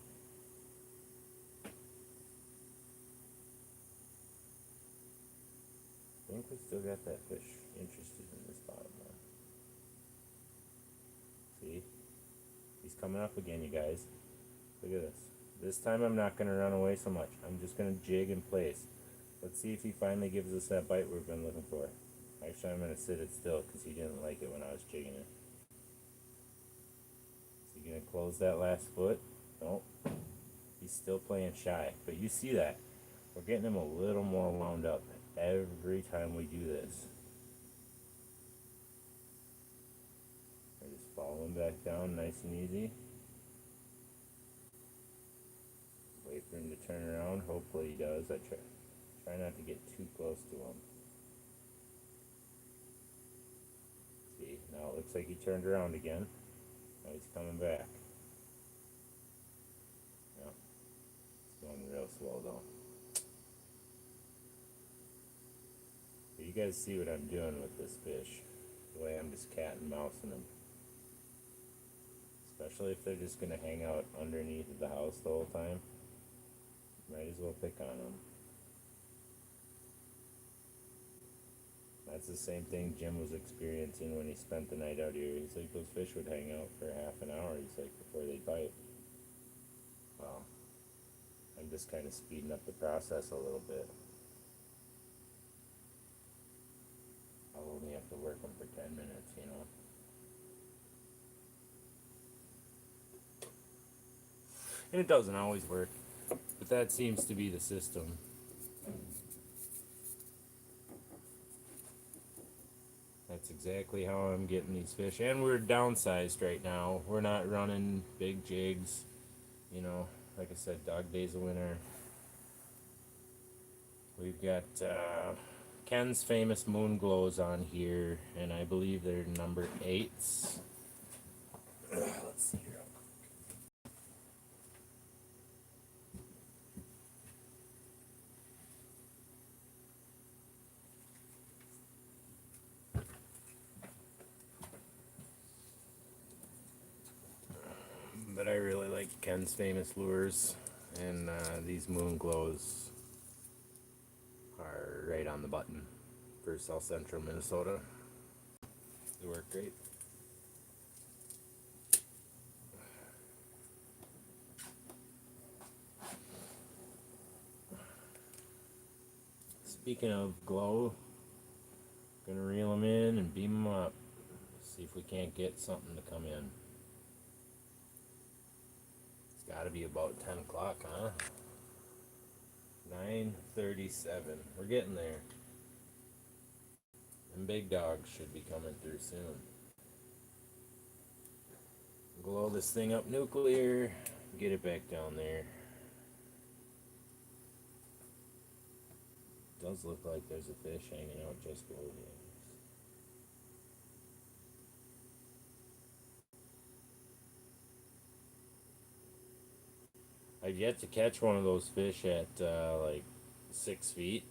I think we still got that fish interested in this bottom one. See? He's coming up again, you guys. Look at this. This time I'm not going to run away so much. I'm just going to jig in place. Let's see if he finally gives us that bite we've been looking for. Actually, I'm going to sit it still because he didn't like it when I was jigging it. Is he going to close that last foot? Nope. He's still playing shy. But you see that. We're getting him a little more wound up every time we do this. I just follow him back down nice and easy. Wait for him to turn around. Hopefully he does. I try not to get too close to him. See, now it looks like he turned around again. Now he's coming back. Yeah, it's going real slow though. But you guys see what I'm doing with this fish. The way I'm just cat and mousing them. Especially if they're just going to hang out underneath the house the whole time. Might as well pick on them. That's the same thing Jim was experiencing when he spent the night out here. He's like, those fish would hang out for half an hour, he's like, before they bite. Well, I'm just kind of speeding up the process a little bit. I'll only have to work them for 10 minutes, you know. And it doesn't always work, but that seems to be the system. That's exactly how I'm getting these fish. And we're downsized right now. We're not running big jigs. You know, like I said, dog days of winter. We've got Ken's famous moon glows on here, and I believe they're number 8s. Let's see here. But I really like Ken's famous lures, and these moon glows are right on the button for South Central Minnesota. They work great. Speaking of glow, gonna reel them in and beam them up. See if we can't get something to come in. It's gotta be about 10 o'clock, huh? 9:37. We're getting there. And big dogs should be coming through soon. Glow this thing up nuclear, get it back down there. Does look like there's a fish hanging out just below the ice. I've yet to catch one of those fish at like 6 feet,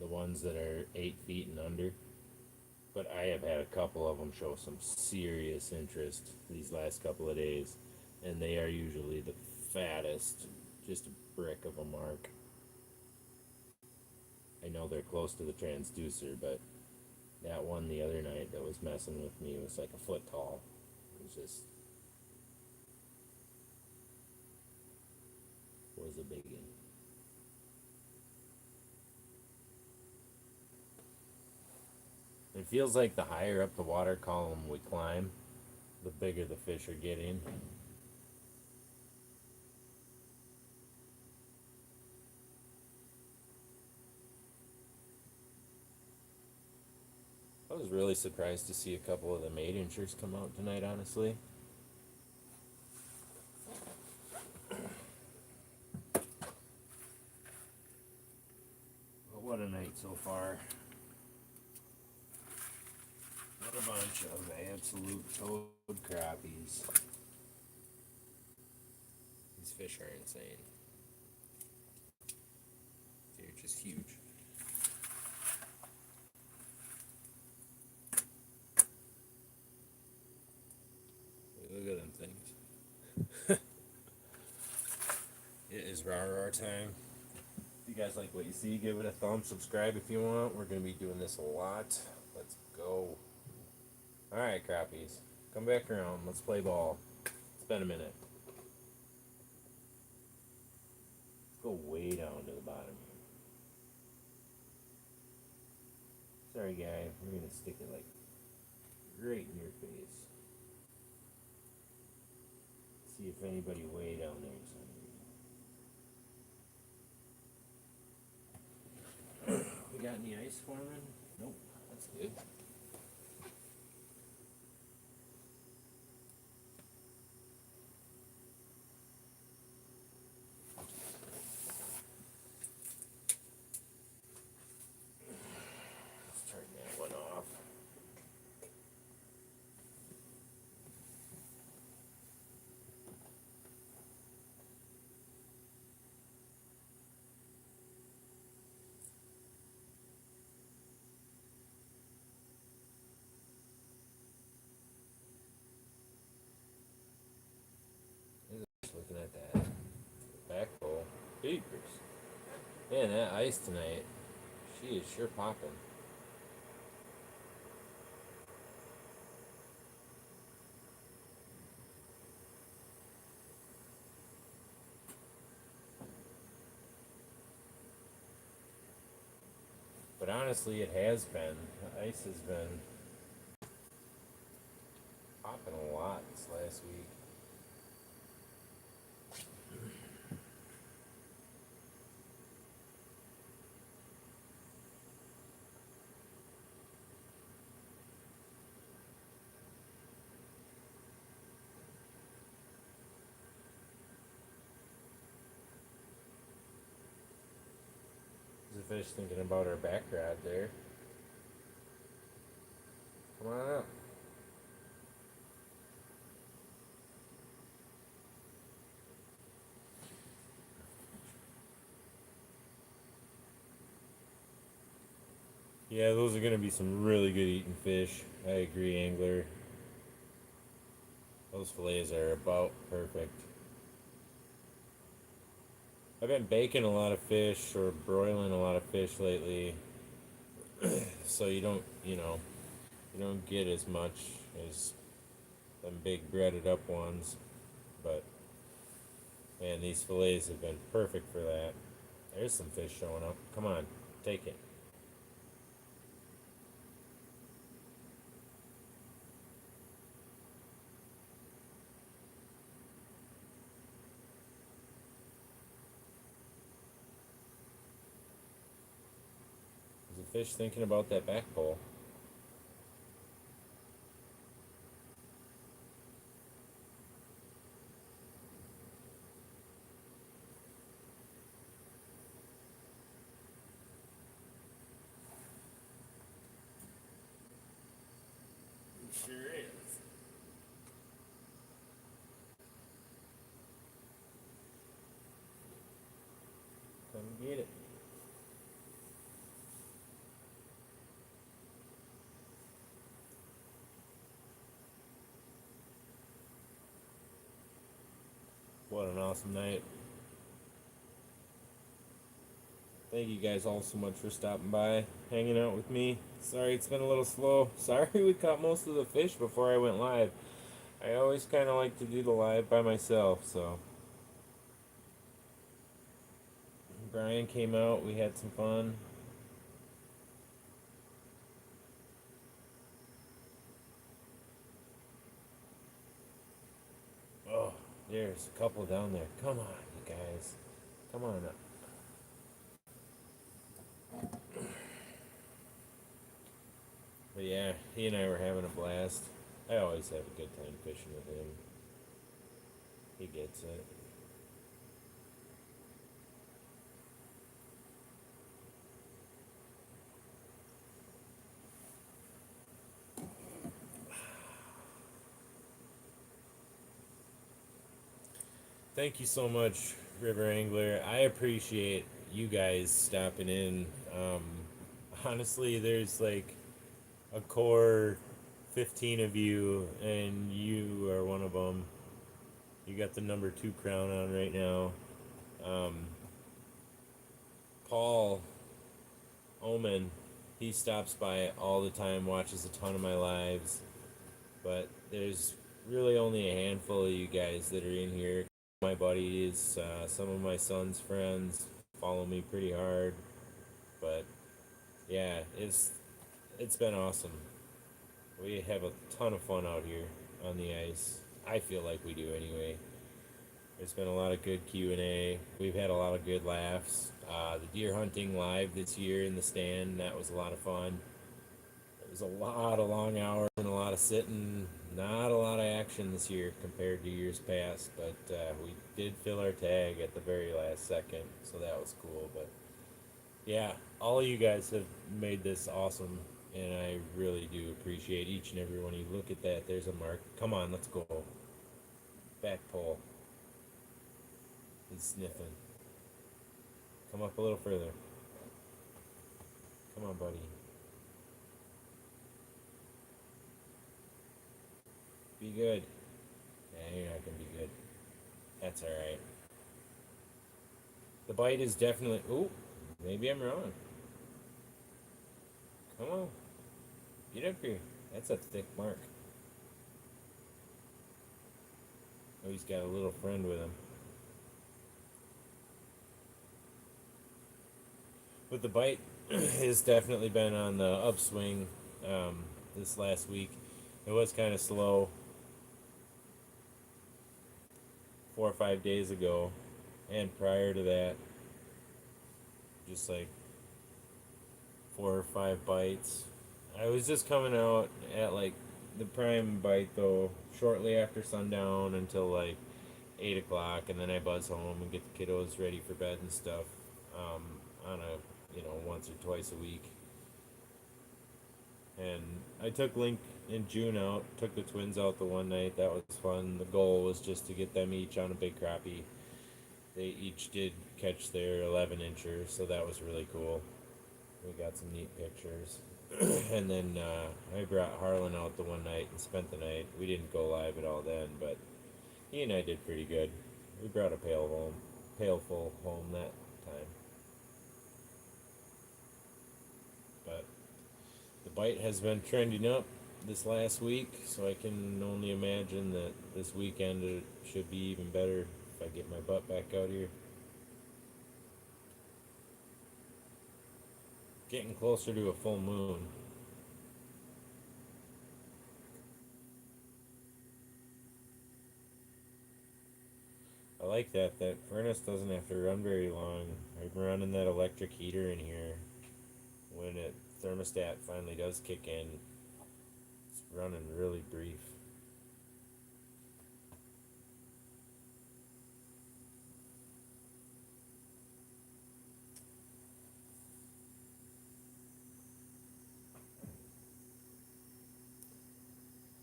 the ones that are 8 feet and under. But I have had a couple of them show some serious interest these last couple of days, and they are usually the fattest, just a brick of a mark. I know they're close to the transducer, but that one the other night that was messing with me was like a foot tall. It was just was a big one. It feels like the higher up the water column we climb, the bigger the fish are getting. I was really surprised to see a couple of the 8-inchers come out tonight, honestly. But what a night so far. What a bunch of absolute toad crappies. These fish are insane. They're just huge. Look at them things. It is rah time. If you guys like what you see, give it a thumb, subscribe if you want. We're going to be doing this a lot. Let's go. Alright, crappies. Come back around. Let's play ball. It's been a minute. Let's go way down to the bottom here. Sorry, guy. We're going to stick it like right in your face. See if anybody way down there is hungry. We got any ice forming? Nope. That's good. Let's turn that one off. Looking at that back bowl. Peepers. Man, that ice tonight, she is sure popping. But honestly, it has been. The ice has been popping a lot this last week. There's a fish thinking about our back rod there. Come on up. Yeah, those are going to be some really good eating fish. I agree, angler. Those fillets are about perfect. I've been baking a lot of fish or broiling a lot of fish lately, so you don't get as much as them big breaded up ones. But man, these fillets have been perfect for that. There's some fish showing up. Come on, take it. There's a fish thinking about that back pole. an awesome night. Thank you guys all so much for stopping by, hanging out with me. Sorry it's been a little slow. Sorry we caught most of the fish before I went live. I always kind of like to do the live by myself, so. Brian came out, we had some fun. Oh, there's a couple down there. Come on, you guys. Come on up. But yeah, he and I were having a blast. I always have a good time fishing with him. He gets it. Thank you so much, River Angler. I appreciate you guys stopping in. Honestly, there's like a core 15 of you, and you are one of them. You got the number 2 crown on right now. Paul Omen, he stops by all the time, watches a ton of my lives, but there's really only a handful of you guys that are in here. My buddies, some of my son's friends follow me pretty hard, but yeah, it's been awesome. We have a ton of fun out here on the ice. I feel like we do anyway. There's been a lot of good Q&A. We've had a lot of good laughs. The deer hunting live this year in the stand, that was a lot of fun. It was a lot of long hours and a lot of sitting. Not a lot of action this year compared to years past, but we did fill our tag at the very last second, so that was cool. But yeah, all of you guys have made this awesome, and I really do appreciate each and every one of you. Look at that. There's a mark. Come on, let's go. Back pole. He's sniffing. Come up a little further. Come on, buddy. Be good. Yeah, you're not going to be good. That's alright. The bite is definitely... Ooh, maybe I'm wrong. Come on. Get up here. That's a thick mark. Oh, he's got a little friend with him. But the bite has definitely been on the upswing this last week. It was kind of slow 4 or 5 days ago, and prior to that, just like 4 or 5 bites. I was just coming out at like the prime bite though, shortly after sundown until like 8 o'clock, and then I buzz home and get the kiddos ready for bed and stuff on a once or twice a week. And I took Link and June out, took the twins out the one night. That was fun. The goal was just to get them each on a big crappie. They each did catch their 11 inchers, so that was really cool. We got some neat pictures. And then I brought Harlan out the one night and spent the night. We didn't go live at all then, but he and I did pretty good. We brought a pail full home that time. But the bite has been trending up this last week, so I can only imagine that this weekend it should be even better if I get my butt back out here. Getting closer to a full moon. I like that furnace doesn't have to run very long. I'm running that electric heater in here. When it thermostat finally does kick in, it's running really brief.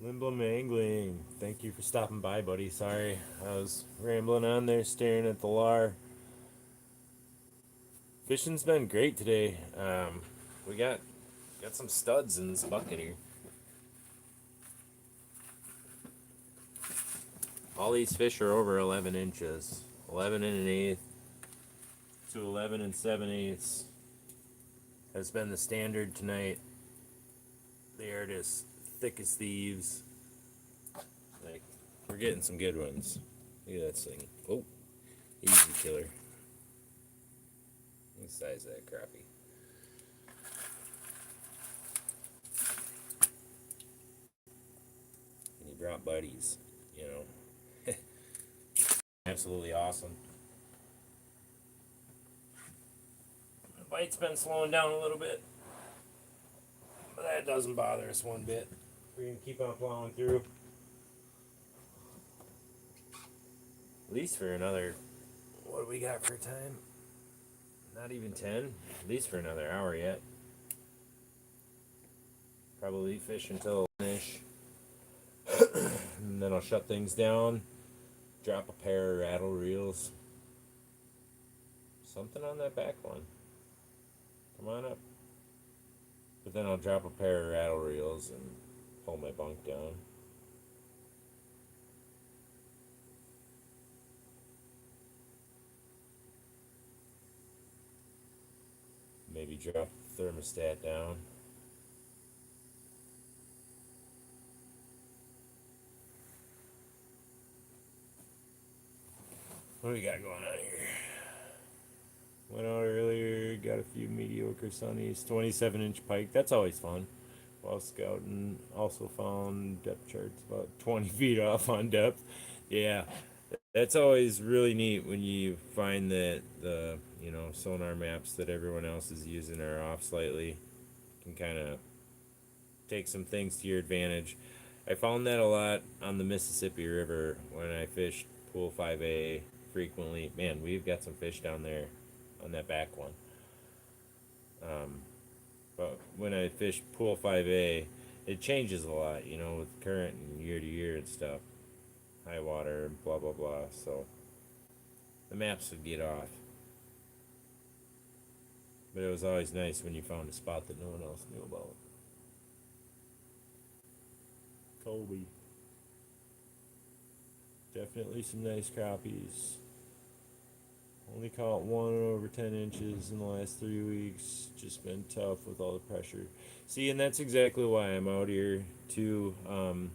Limblom Angling, thank you for stopping by, buddy. Sorry, I was rambling on there staring at the lar. Fishing's been great today. We got some studs in this bucket here. All these fish are over 11 inches. 11 and an eighth to 11 and 7/8 has been the standard tonight. They are just thick as thieves. Like, we're getting some good ones. Look at that thing. Oh, easy killer. Look at the size of that crappie. And you drop buddies, you know. Absolutely awesome. The bite's been slowing down a little bit, but that doesn't bother us one bit. We're gonna keep on plowing through. At least for another, what do we got for time? Not even 10? At least for another hour yet. Probably fish until finish. And then I'll shut things down. Drop a pair of rattle reels. Something on that back one. Come on up. But then I'll drop a pair of rattle reels and pull my bunk down. Maybe drop the thermostat down. What do we got going on here? Went out earlier, got a few mediocre sunnies, 27-inch pike. That's always fun. While scouting, also found depth charts about 20 feet off on depth. Yeah, that's always really neat when you find that the sonar maps that everyone else is using are off slightly. You can kind of take some things to your advantage. I found that a lot on the Mississippi River when I fished Pool 5A frequently. Man, we've got some fish down there on that back one. But when I fish Pool 5A, it changes a lot, with current and year to year and stuff. High water and blah, blah, blah. So the maps would get off. But it was always nice when you found a spot that no one else knew about. Colby. Definitely some nice crappies. Only caught one over 10 inches in the last 3 weeks. Just been tough with all the pressure. See, and that's exactly why I'm out here too. Oh,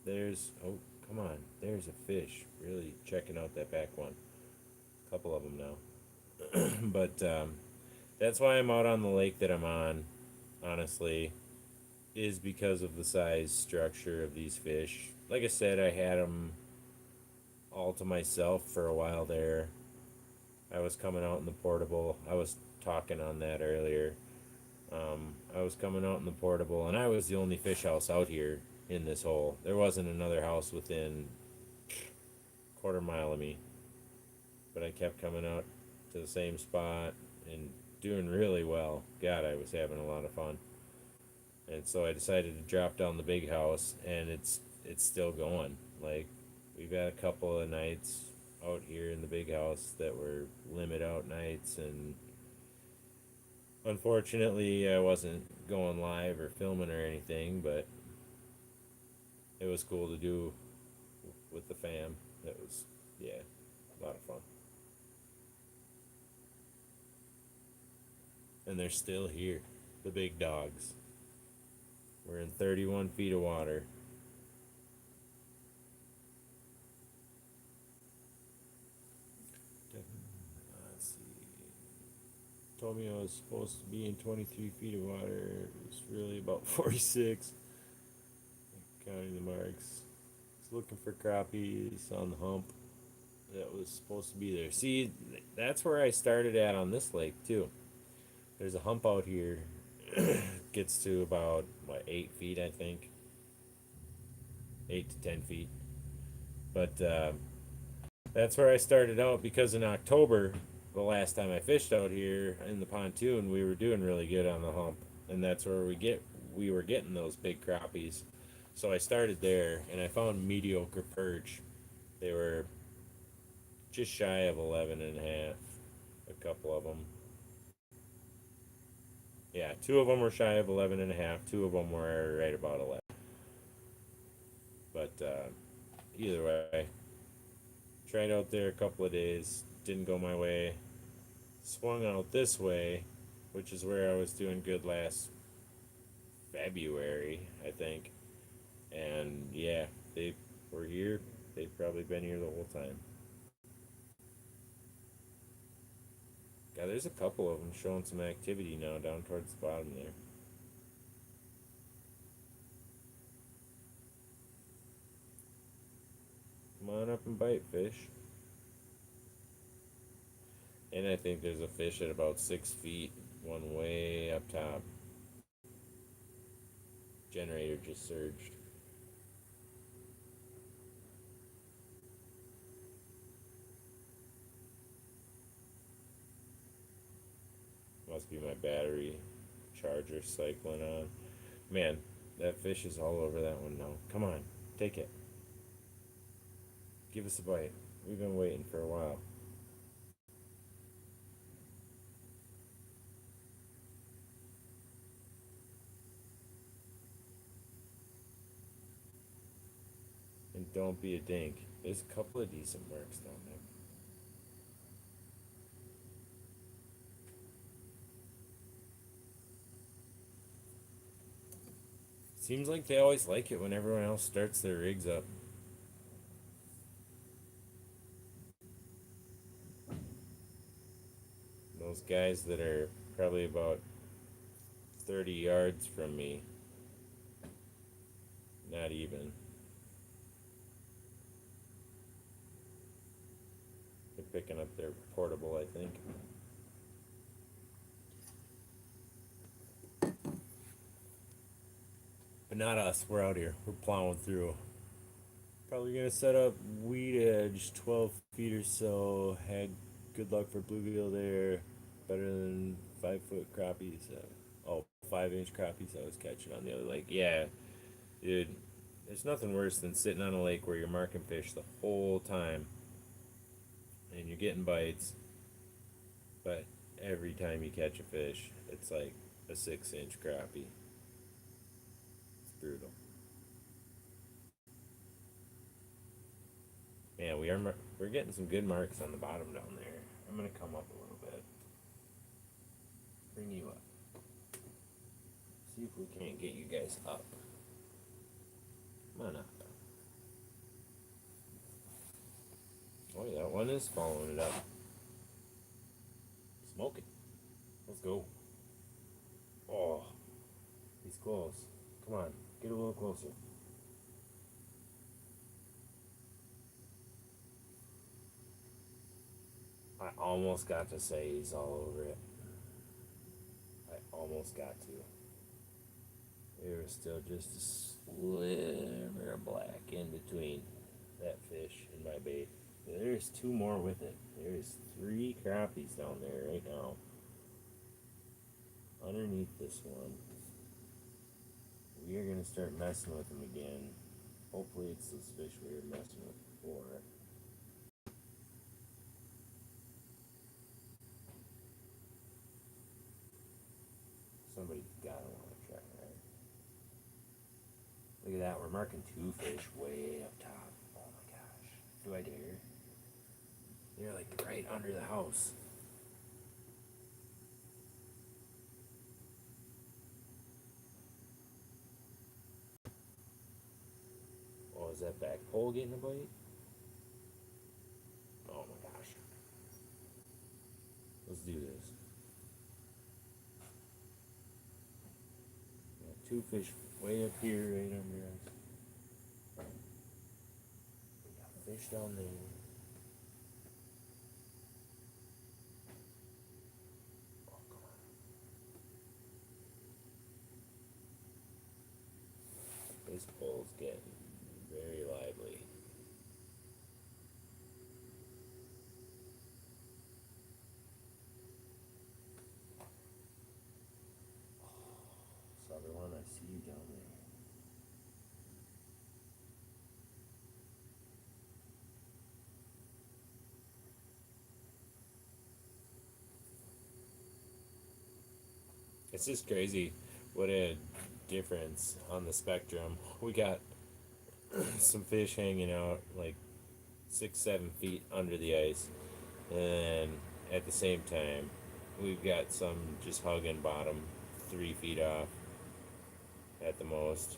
come on. There's a fish. Really checking out that back one. A couple of them now. But that's why I'm out on the lake that I'm on, honestly, is because of the size structure of these fish. Like I said, I had them all to myself for a while there. I was coming out in the portable. I was talking on that earlier. I was coming out in the portable, and I was the only fish house out here in this hole. There wasn't another house within a quarter mile of me. But I kept coming out to the same spot and doing really well. God, I was having a lot of fun. And so I decided to drop down the big house, and it's still going. Like, we've had a couple of nights out here in the big house that were limit out nights, and unfortunately I wasn't going live or filming or anything, but it was cool to do with the fam. It was, yeah, a lot of fun. And they're still here, the big dogs. We're in 31 feet of water. Let's see. Told me I was supposed to be in 23 feet of water. It was really about 46. Counting the marks. I was looking for crappies on the hump that was supposed to be there. See, that's where I started at on this lake too. There's a hump out here. Gets to about 8 feet, I think. 8 to 10 feet. But that's where I started out, because in October, the last time I fished out here in the pontoon, we were doing really good on the hump, and that's where we were getting those big crappies. So I started there, and I found mediocre perch. They were just shy of 11 and a half, a couple of them. Yeah, 2 of them were shy of 11 and a half. 2 of them were right about 11. But either way, Tried out there a couple of days, didn't go my way. Swung out this way, which is where I was doing good last February, I think. And yeah, they were here. They've probably been here the whole time. God, there's a couple of them showing some activity now down towards the bottom there. Come on up and bite, fish. And I think there's a fish at about 6 feet, one way up top. Generator just surged. Must be my battery charger cycling on. Man, that fish is all over that one now. Come on, take it. Give us a bite. We've been waiting for a while. And don't be a dink. There's a couple of decent marks down there. Seems like they always like it when everyone else starts their rigs up. Those guys that are probably about 30 yards from me. Not even. They're picking up their portable, I think. But not us. We're out here. We're plowing through. Probably gonna set up weed edge 12 feet or so. Had good luck for bluegill there. Better than 5 foot crappies. 5 inch crappies I was catching on the other lake. Yeah, dude. There's nothing worse than sitting on a lake where you're marking fish the whole time and you're getting bites, but every time you catch a fish, it's like a 6 inch crappie. It's brutal. Man, we're getting some good marks on the bottom down there. I'm gonna come up a little bit. Bring you up. See if we can't get you guys up. Come on up. Oh, yeah, that one is following it up. Smoke it. Let's go. Oh, he's close. Come on, get a little closer. I almost got to say he's all over it. I almost got to. There was still just a sliver of black in between that fish and my bait. There's two more with it. There's 3 crappies down there right now. Underneath this one. We are going to start messing with them again. Hopefully it's those fish we were messing with before. Somebody's got to want to try, right? Look at that. We're marking 2 fish way up top. Oh my gosh. Do I dare? They're like right under the house. Oh, is that back pole getting a bite? Oh my gosh. Let's do this. Yeah, 2 fish way up here, right under us. We got fish down there. Oh, come on. This pole's getting very lively. Oh, Sutherland, I see you down there. It's just crazy what a difference on the spectrum. We got some fish hanging out like 6, 7 feet under the ice, and at the same time, we've got some just hugging bottom 3 feet off at the most.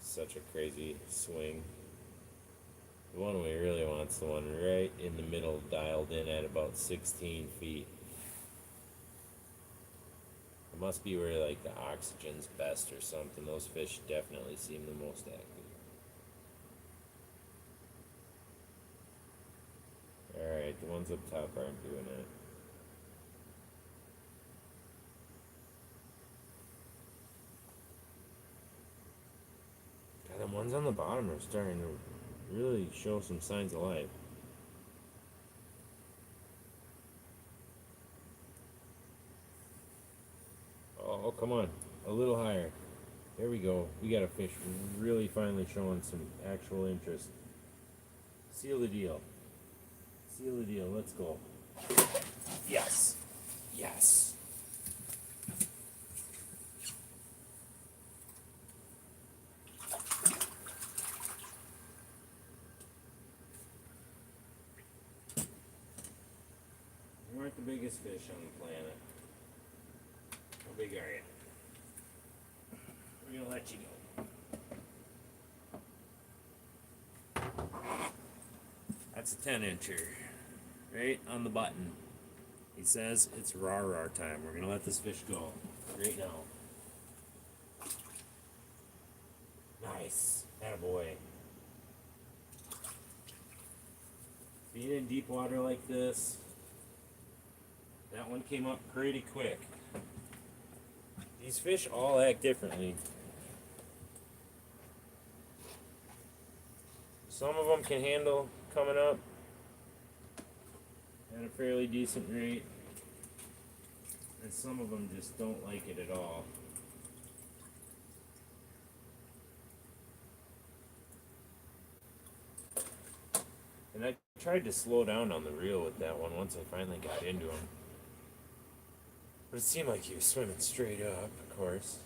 Such a crazy swing. The one we really want's the one right in the middle, dialed in at about 16 feet. It must be where like the oxygen's best or something. Those fish definitely seem the most active. Alright, the ones up top aren't doing it. God, the ones on the bottom are starting to really show some signs of life. Oh, come on. A little higher. There we go. We got a fish really finally showing some actual interest. Seal the deal. Seal the deal. Let's go. Yes. Yes. You aren't the biggest fish on the planet. How big are you? We're gonna let you go. That's a 10-incher. Right on the button. He says it's rawr time. We're gonna let this fish go right now. Nice. Attaboy. Being in deep water like this, that one came up pretty quick. These fish all act differently. Some of them can handle coming up at a fairly decent rate, and some of them just don't like it at all. And I tried to slow down on the reel with that one once I finally got into him. But it seemed like he was swimming straight up, of course.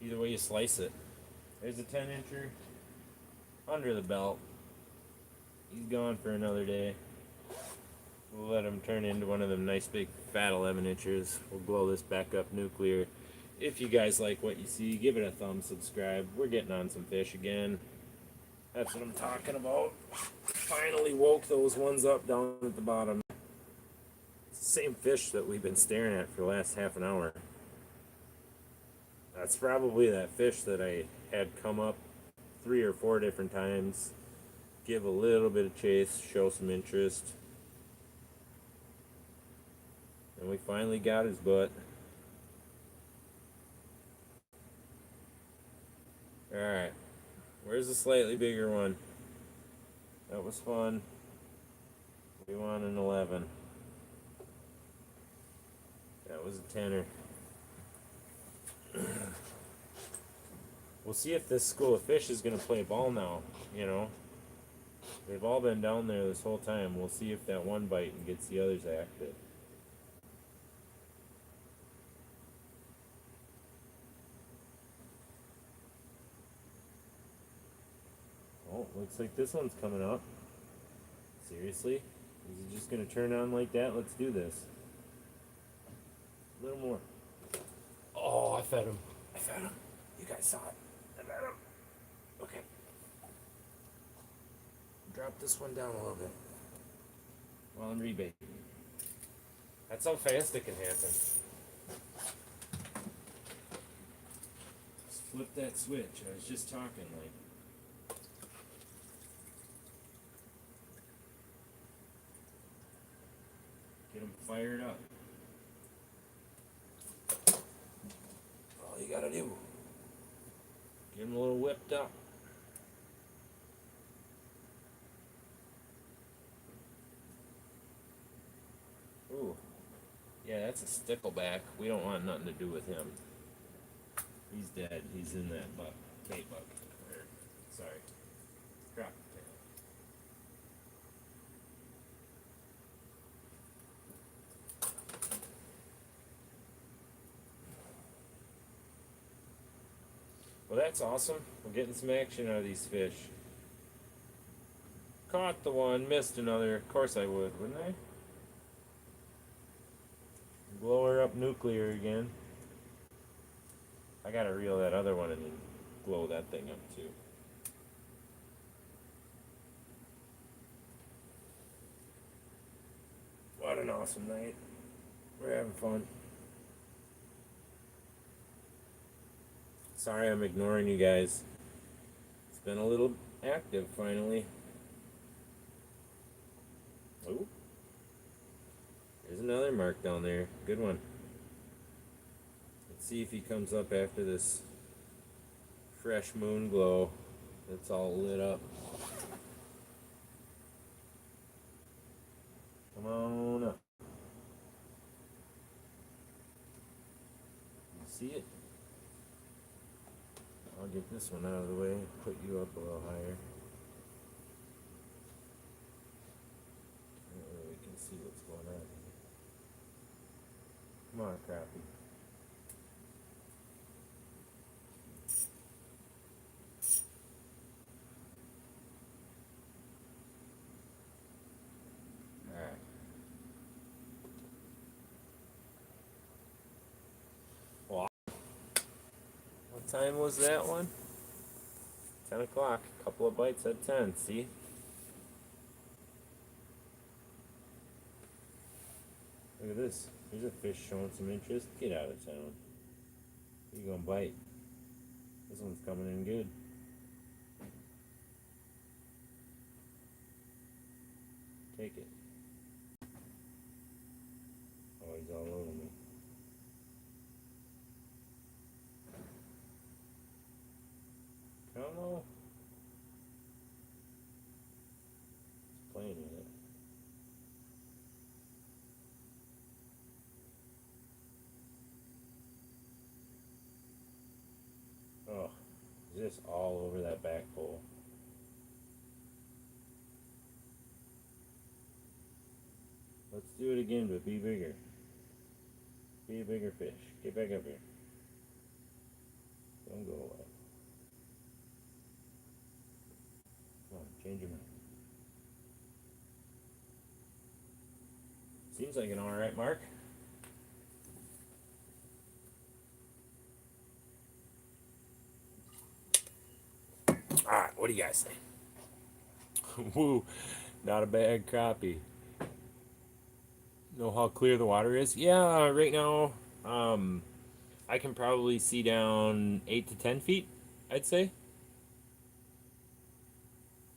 Either way you slice it. There's a 10-incher under the belt. He's gone for another day. We'll let him turn into one of them nice big fat 11-inchers. We'll blow this back up nuclear. If you guys like what you see, give it a thumb, subscribe. We're getting on some fish again. That's what I'm talking about. Finally woke those ones up down at the bottom. It's the same fish that we've been staring at for the last half an hour. That's probably that fish that I had come up 3 or 4 different times, give a little bit of chase, show some interest. And we finally got his butt. Alright. Where's the slightly bigger one? That was fun. We want an 11. That was a 10er. We'll see if this school of fish is going to play ball now, you know. They've all been down there this whole time. We'll see if that one bite and gets the others active. Oh, looks like this one's coming up. Seriously? Is it just going to turn on like that? Let's do this. A little more. Oh, I fed him. I fed him. You guys saw it. I fed him. Okay. Drop this one down a little bit while I'm rebaiting. That's how fast it can happen. Just flip that switch. I was just talking like. Get them fired up. All you gotta do. Get them a little whipped up. Ooh. Yeah, that's a stickleback. We don't want nothing to do with him. He's dead. He's in that bait bucket. Sorry. Crap. Well, that's awesome. We're getting some action out of these fish. Caught the one, missed another. Of course I would, wouldn't I? Blow her up nuclear again. I gotta reel that other one and then blow that thing up too. What an awesome night. We're having fun. Sorry I'm ignoring you guys. It's been a little active finally. Oh, there's another mark down there. Good one. Let's see if he comes up after this fresh moon glow that's all lit up. Come on up. You see it? I'll get this one out of the way, put you up a little higher. That way we can see what's going on here. Come on, crappie. Alright. Well, what time was that one? 10 o'clock. A couple of bites at 10, see? Look at this. There's a fish showing some interest. Get out of town. You gonna bite. This one's coming in good. Take it. Oh, he's all over me. Come on. He's playing with it. Oh, just all over that back pole. Let's do it again, but be bigger. Be a bigger fish. Get back up here. Don't go away. Come on, change your mind. Seems like an alright mark. Alright, what do you guys say? Woo, not a bad crappie. Know how clear the water is? Yeah, right now, I can probably see down 8 to 10 feet, I'd say.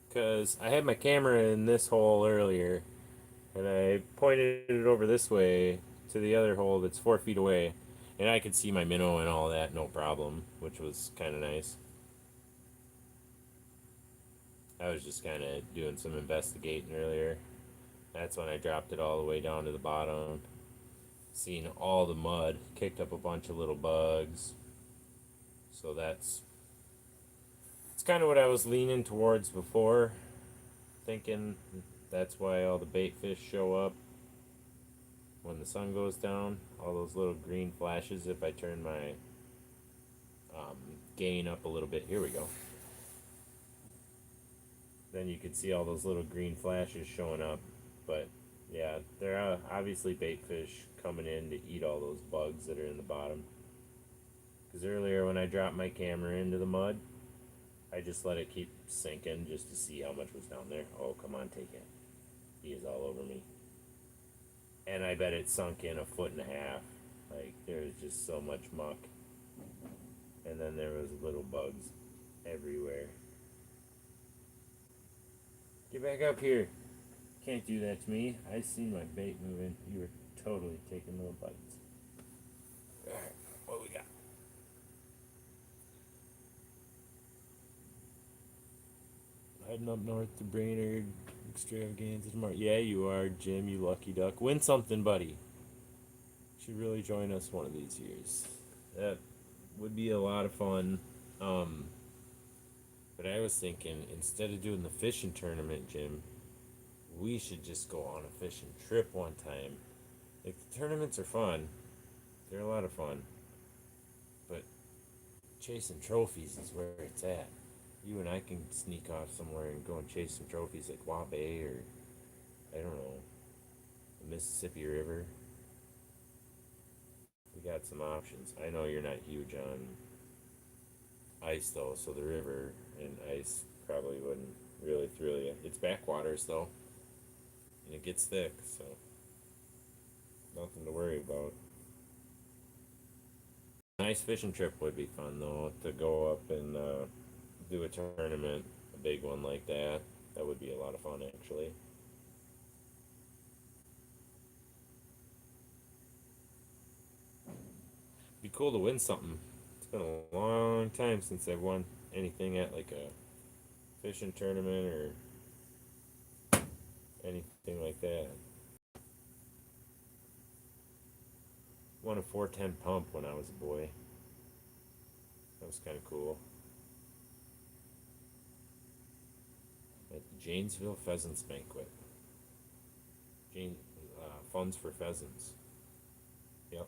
Because I had my camera in this hole earlier, and I pointed it over this way to the other hole that's 4 feet away, and I could see my minnow and all that, no problem, which was kind of nice. I was just kind of doing some investigating earlier. That's when I dropped it all the way down to the bottom. Seen all the mud, kicked up a bunch of little bugs. So it's kind of what I was leaning towards before, thinking that's why all the bait fish show up when the sun goes down. All those little green flashes if I turn my gain up a little bit. Here we go. Then you can see all those little green flashes showing up. But yeah, they're obviously bait fish coming in to eat all those bugs that are in the bottom. Because earlier when I dropped my camera into the mud, I just let it keep sinking just to see how much was down there. Oh, come on, take it. He is all over me. And I bet it sunk in 1.5 feet. Like, there was just so much muck. And then there was little bugs everywhere. Get back up here. Can't do that to me. I seen my bait moving. You were totally taking little bites. Alright, what we got? Heading up north to Brainerd Extravaganza tomorrow. Yeah, you are, Jim, you lucky duck. Win something, buddy. Should really join us one of these years. That would be a lot of fun. But I was thinking, instead of doing the fishing tournament, Jim, we should just go on a fishing trip one time. Like, the tournaments are fun. They're a lot of fun. But Chasing trophies is where it's at. You and I can sneak off somewhere and go and chase some trophies like Wabe or, I don't know, the Mississippi River. We got some options. I know you're not huge on ice though, so the river and ice probably wouldn't really thrill you. It's backwaters though, and it gets thick, so nothing to worry about. Nice fishing trip would be fun though, to go up and do a tournament, a big one like that. That would be a lot of fun actually. Be cool to win something. It's been a long time since I've won anything at like a fishing tournament or anything like that. Won a 410 pump when I was a boy. That was kind of cool. At the Janesville Pheasants Banquet. Funds for pheasants. Yep.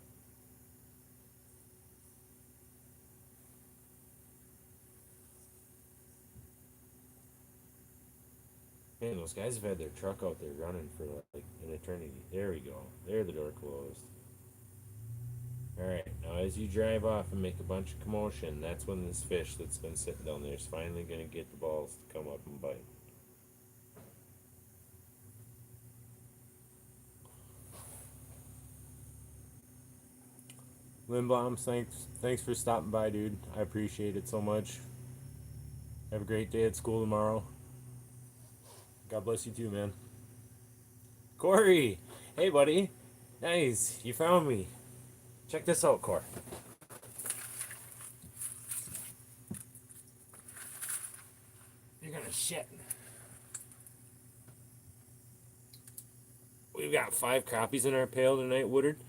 Man, those guys have had their truck out there running for like an eternity. There we go. There the door closed. Alright, now as you drive off and make a bunch of commotion, that's when this fish that's been sitting down there is finally going to get the balls to come up and bite. Lindblom, thanks for stopping by, dude. I appreciate it so much. Have a great day at school tomorrow. God bless you too, man. Corey! Hey, buddy. Nice. You found me. Check this out, Corey. You're gonna shit. We've got 5 crappies in our pail tonight, Woodard.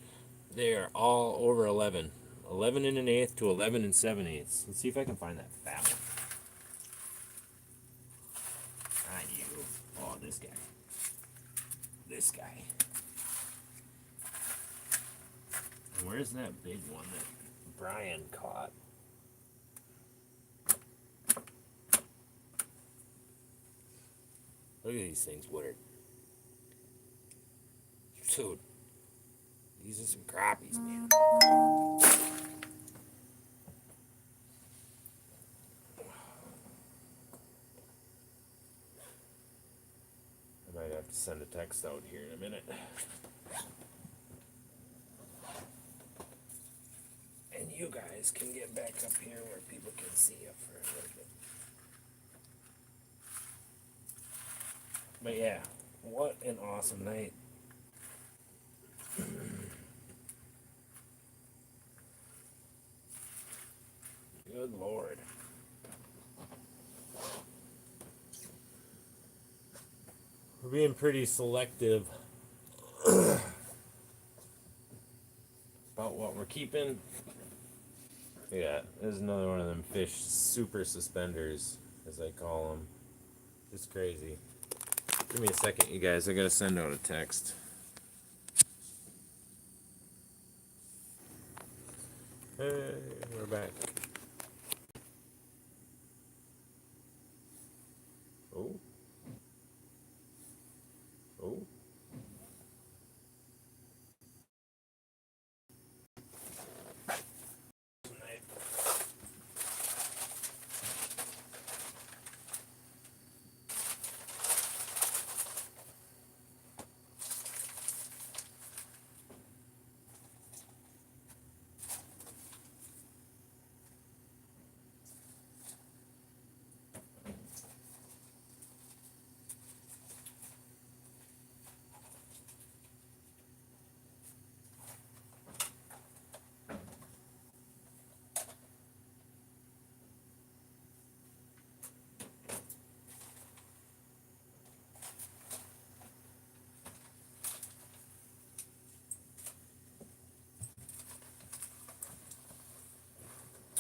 They are all over 11. 11 and an eighth to 11 and 7/8. Let's see if I can find that fat one. Not you. Oh, this guy. This guy. And where's that big one that Brian caught? Look at these things, Woodard. Dude. These are some crappies, man. I might have to send a text out here in a minute. And you guys can get back up here where people can see you for a little bit. But yeah, what an awesome night. Good Lord. We're being pretty selective about what we're keeping. Yeah, there's another one of them fish super suspenders, as I call them. Just crazy. Give me a second, you guys. I gotta send out a text. Hey, we're back. Oh. Oh.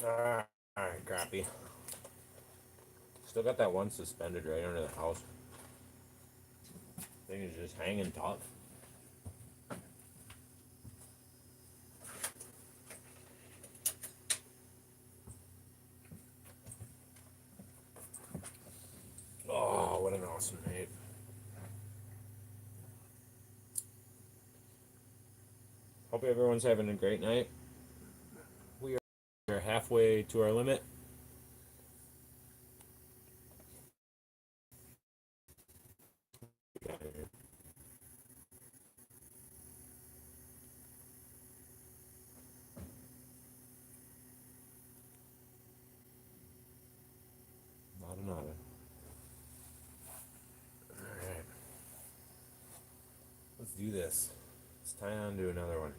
Alright, crappie. Still got that one suspended right under the house. Thing is just hanging tough. Hope everyone's having a great night. We are halfway to our limit. Nada, nada. Alright. Let's do this. Let's tie on to another one.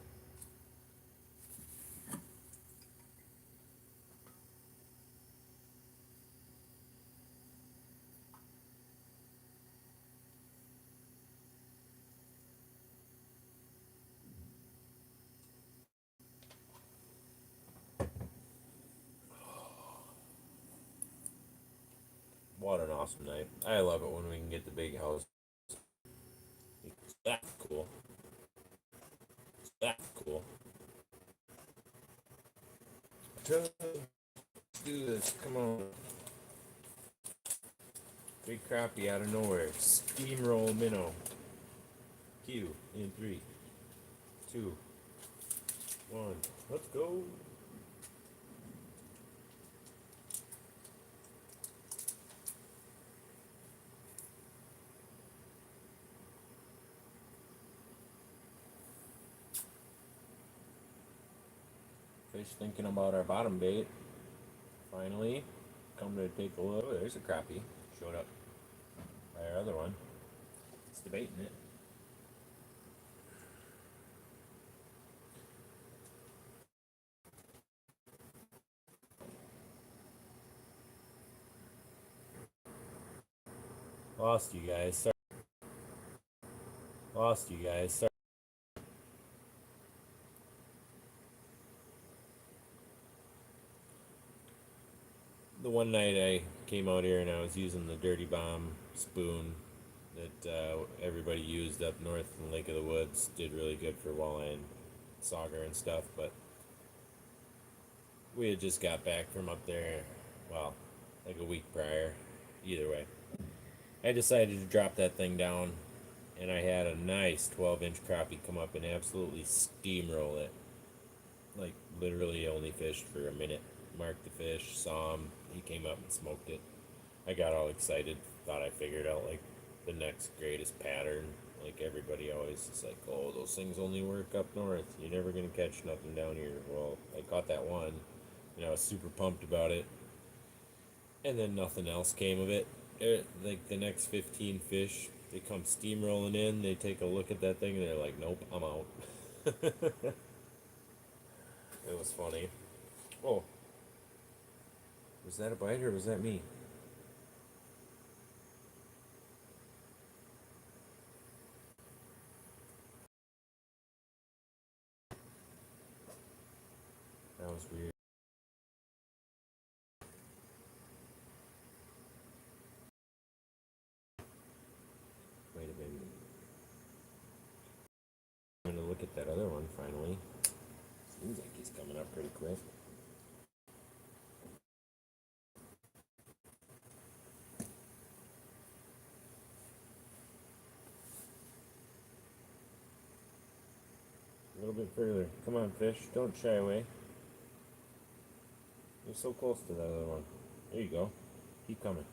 What an awesome night. I love it when we can get the big house. That's cool. That's cool. Let's do this. Come on. Big crappie out of nowhere. Steamroll minnow. Q in 3, 2, 1. Let's go. Fish thinking about our bottom bait. Finally, come to take a look. Oh, there's a crappie. Showed up by our other one. It's debating it. Lost you guys. Sorry. Lost you guys. Sorry. The one night I came out here and I was using the Dirty Bomb spoon that everybody used up north in Lake of the Woods. Did really good for walleye and sauger and stuff, but we had just got back from up there, well, like a week prior. Either way, I decided to drop that thing down, and I had a nice 12-inch crappie come up and absolutely steamroll it. Like, literally only fished for a minute. Marked the fish, saw him, he came up and smoked it. I got all excited, thought I figured out, like, the next greatest pattern. Like, everybody always is like, oh, those things only work up north. You're never going to catch nothing down here. Well, I caught that one, and I was super pumped about it. And then nothing else came of it. Like, the next 15 fish, they come steamrolling in, they take a look at that thing, and they're like, nope, I'm out. It was funny. Oh. Was that a bite or was that me? That was weird. Wait a minute. I'm gonna look at that other one finally. Seems like he's coming up pretty quick. A little bit further. Come on, fish. Don't shy away. You're so close to that other one. There you go. Keep coming.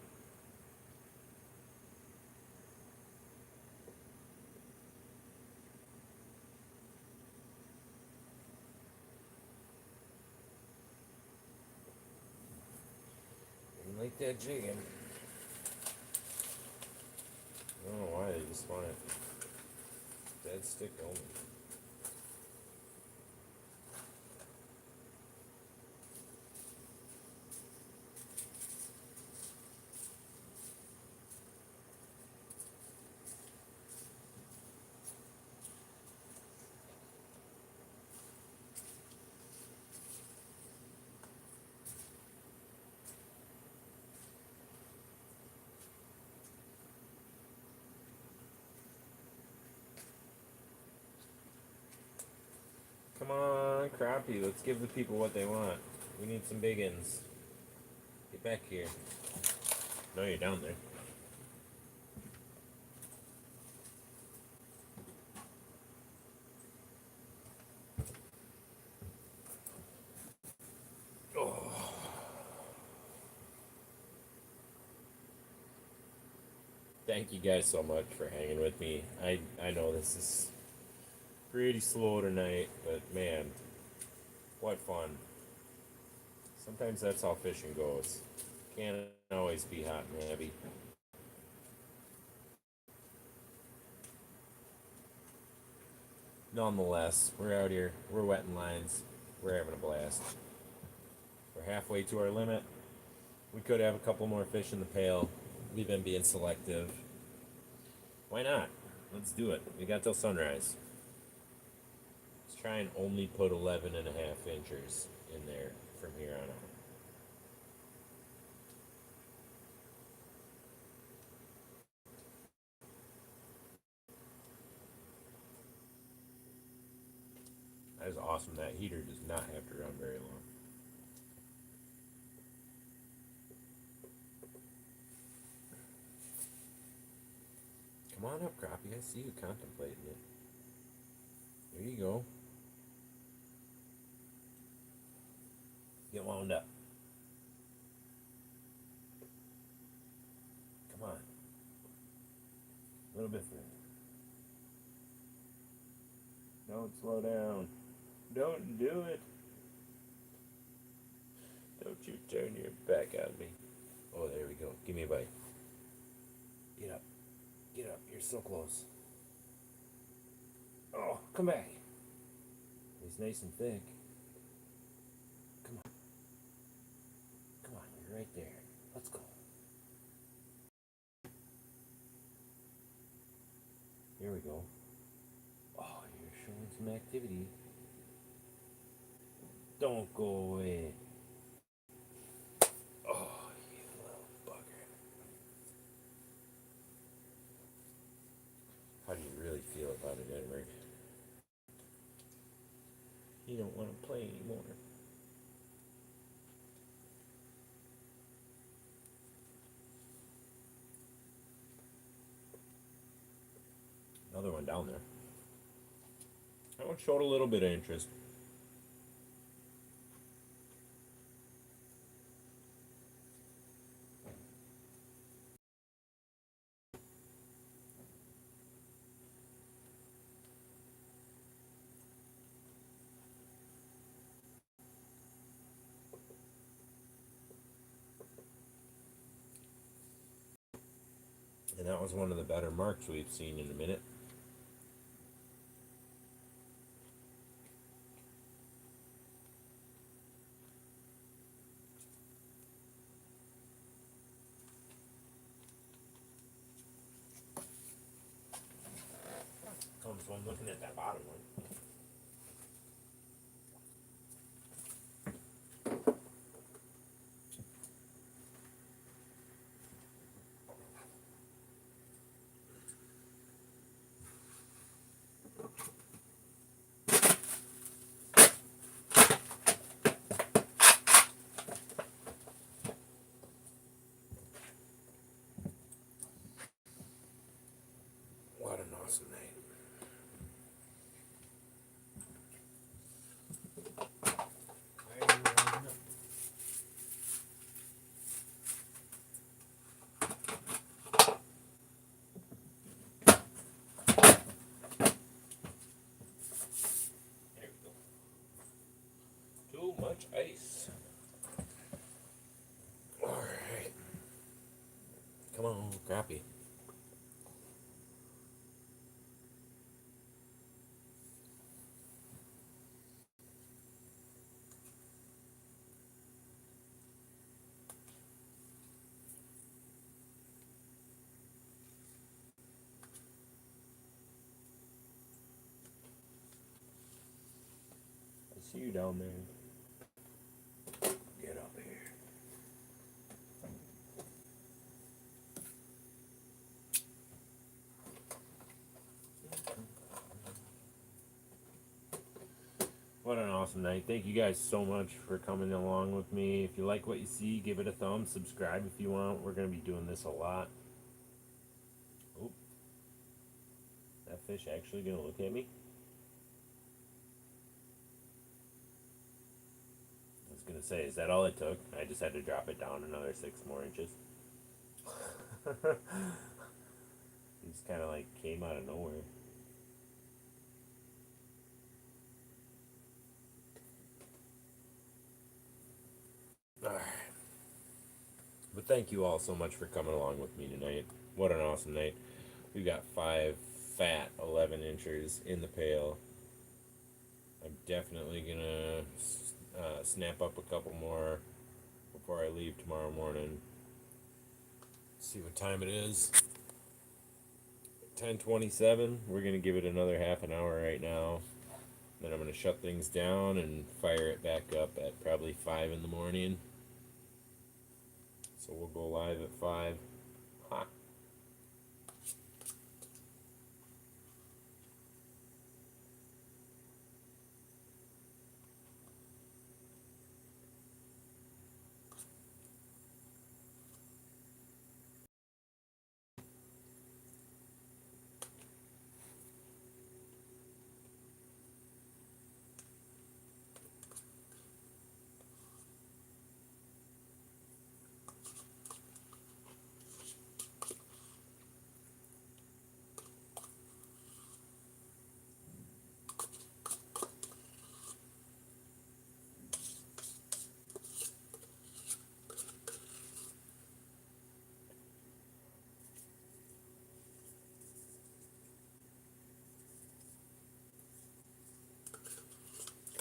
Didn't like that jigging. I don't know why they just want it dead stick only. Come on, crappie. Let's give the people what they want. We need some big ends. Get back here. No, you're down there. Thank you guys so much for hanging with me. I know this is pretty slow tonight, but man, what fun. Sometimes that's how fishing goes. Can't always be hot and heavy. Nonetheless, we're out here, we're wetting lines, we're having a blast. We're halfway to our limit. We could have a couple more fish in the pail. We've been being selective. Why not? Let's do it. We got till sunrise. Let's try and only put 11.5 inches in there from here on out. That is awesome. That heater does not have to run very long. Come on up, crappie. I see you contemplating it. There you go. Get wound up. Come on. A little bit further. Don't slow down. Don't do it. Don't you turn your back on me. Oh, there we go. Give me a bite. Get up. Get up. You're so close. Oh, come back. He's nice and thick. Come on. Come on. You're right there. Let's go. Here we go. Oh, you're showing some activity. Don't go away. Oh, you little bugger. How do you really feel about it, Edward? You don't want to play anymore. Another one down there. That one showed a little bit of interest. And that was one of the better marks we've seen in a minute. So I'm looking at that bottom one. What an awesome night. There we go. Too much ice. Alright. Come on, crappie. I see you down there. Get up here. What an awesome night. Thank you guys so much for coming along with me. If you like what you see, give it a thumb. Subscribe if you want. We're going to be doing this a lot. Oop. That fish actually going to look at me? I was going to say, is that all it took? I just had to drop it down another 6 more inches. Just kind of like came out of nowhere. Alright. But thank you all so much for coming along with me tonight. What an awesome night. We got 5 fat 11 inchers in the pail. I'm definitely gonna snap up a couple more before I leave tomorrow morning. See what time it is. 10:27. We're gonna give it another half an hour right now. Then I'm gonna shut things down and fire it back up at probably 5 in the morning. So we'll go live at 5. Ha.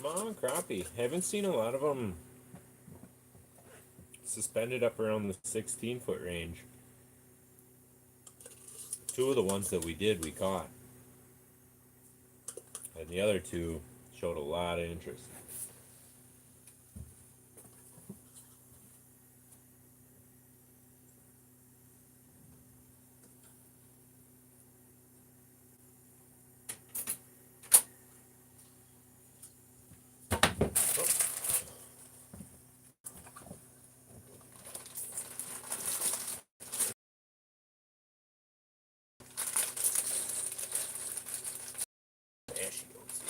Come on, crappie. Haven't seen a lot of them suspended up around the 16-foot range. 2 of the ones that we did, we caught. And the other 2 showed a lot of interest. There she goes.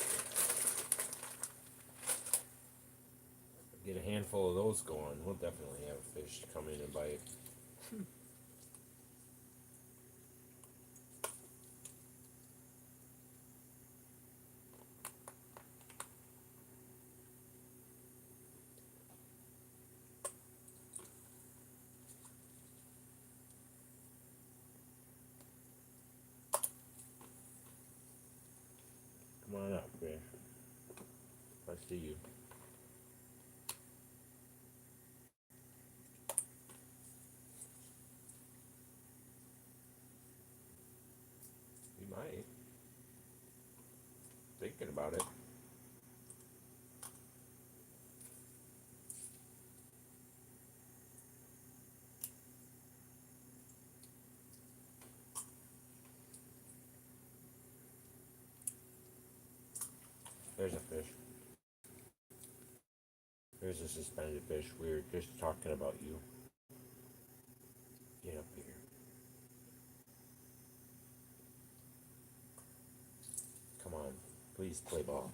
Get a handful of those going. We'll definitely have a fish come in and bite. Come on up, fish. I see you. You might. Thinking about it. There's a fish. There's a suspended fish. We were just talking about you. Get up here. Come on. Please play ball.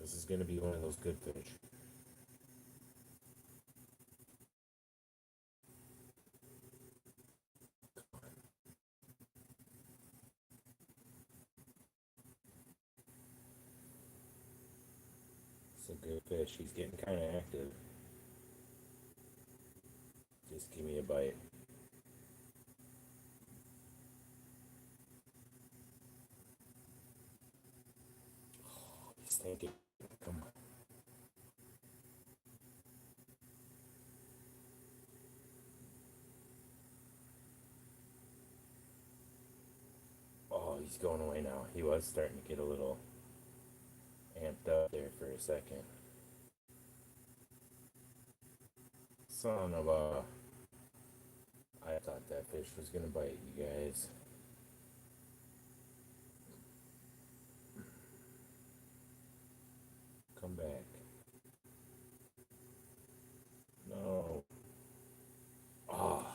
This is going to be one of those good fish. It's a good fish. He's getting kind of active. Just give me a bite. He's thinking. Come on. Oh, he's going away now. He was starting to get a little amped up there for a second. Son of a... I thought that fish was gonna bite you guys. Come back. No. Ah,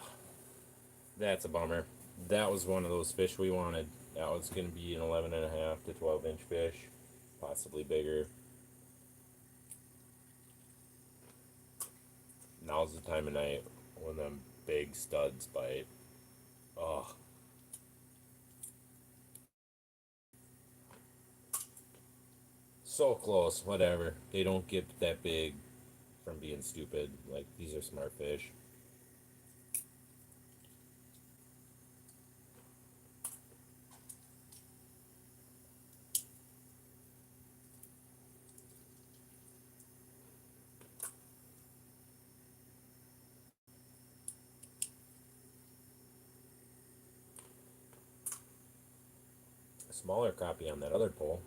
that's a bummer. That was one of those fish we wanted. That was gonna be an 11.5 to 12-inch fish, possibly bigger. Now's the time of night when them big studs bite. Oh, so close. Whatever. They don't get that big from being stupid. Like, these are smart fish. A smaller crappie on that other pole.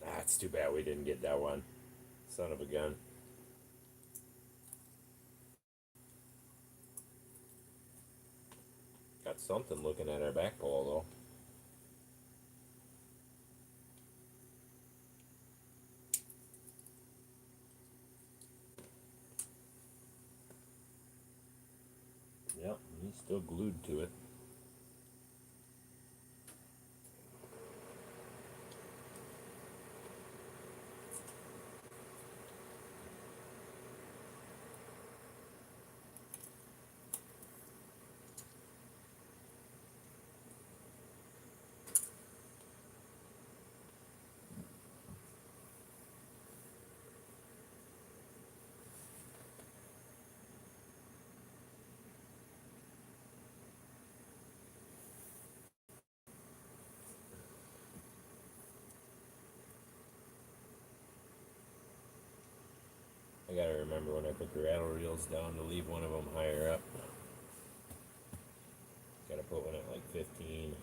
Ah, it's too bad we didn't get that one. Son of a gun. Got something looking at our back pole, though. Yep, he's still glued to it. I gotta remember when I put the rattle reels down to leave one of them higher up. Gotta put one at like 15.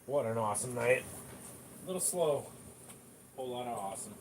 What an awesome night. A little slow. Whole lot of awesome.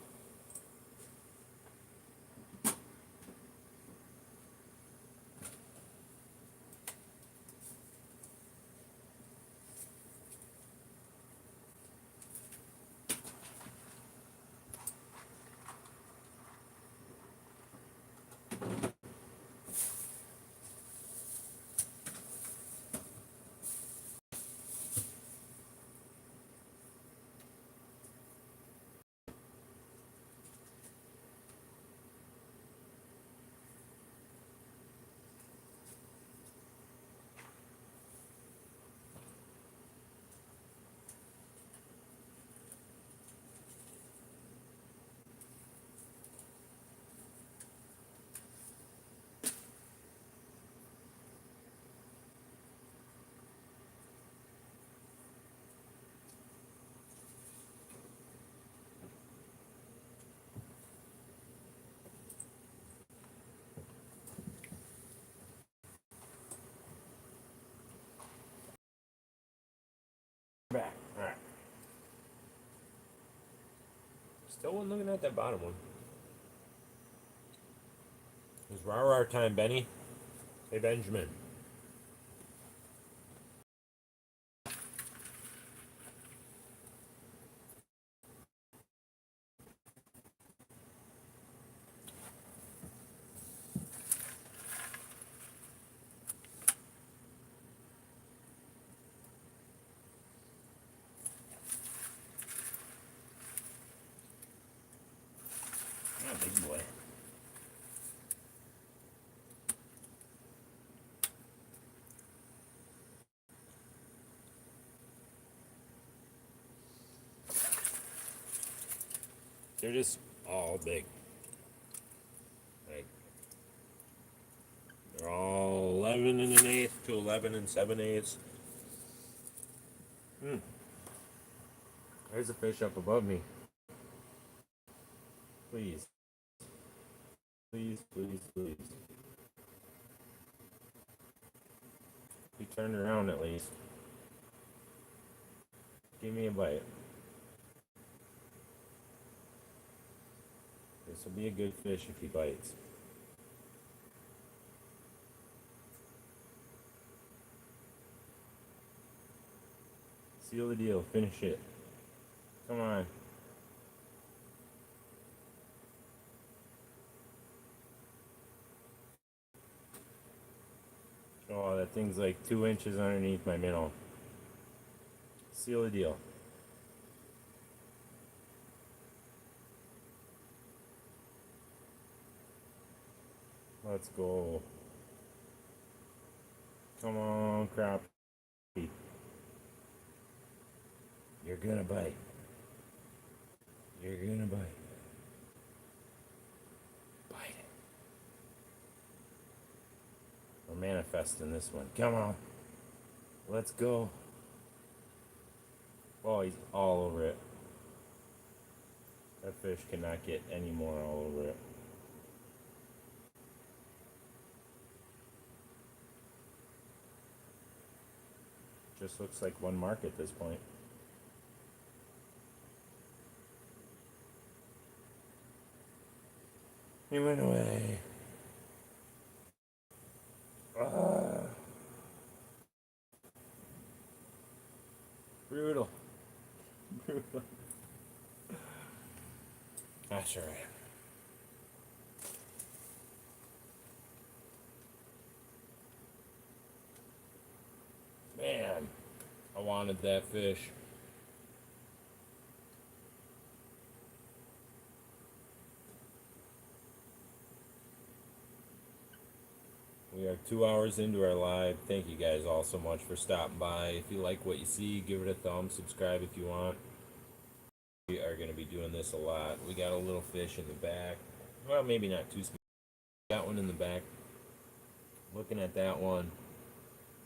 Back. Alright. Still one looking at that bottom one. It's rah time, Benny. Hey, Benjamin. Ah, big boy. They're just all big. Like, they're all 11 and an eighth to 11 and 7/8. There's a fish up above me. Please. Please, please, please. He turned around at least. Give me a bite. This will be a good fish if he bites. Seal the deal. Finish it. Come on. Oh, that thing's like 2 inches underneath my minnow. Seal the deal. Let's go. Come on, crappie. You're gonna bite. You're gonna bite. Bite it. We're manifesting this one. Come on. Let's go. Oh, he's all over it. That fish cannot get any more all over it. Just looks like one mark at this point. He went away. Brutal. Brutal. That's all right. Man, I wanted that fish. We are 2 hours into our live. Thank you guys all so much for stopping by. If you like what you see, give it a thumb. Subscribe if you want. We are going to be doing this a lot. We got a little fish in the back. Well, maybe not too small. Got one in the back. Looking at that one.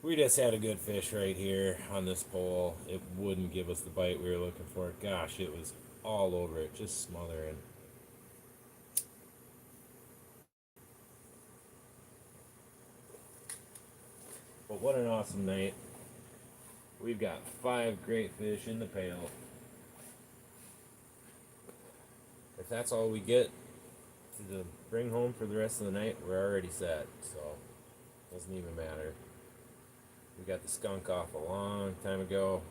We just had a good fish right here on this pole. It wouldn't give us the bite we were looking for. Gosh, it was all over it, just smothering. But what an awesome night. We've got 5 great fish in the pail. If that's all we get to bring home for the rest of the night, we're already set. So, doesn't even matter. We got the skunk off a long time ago.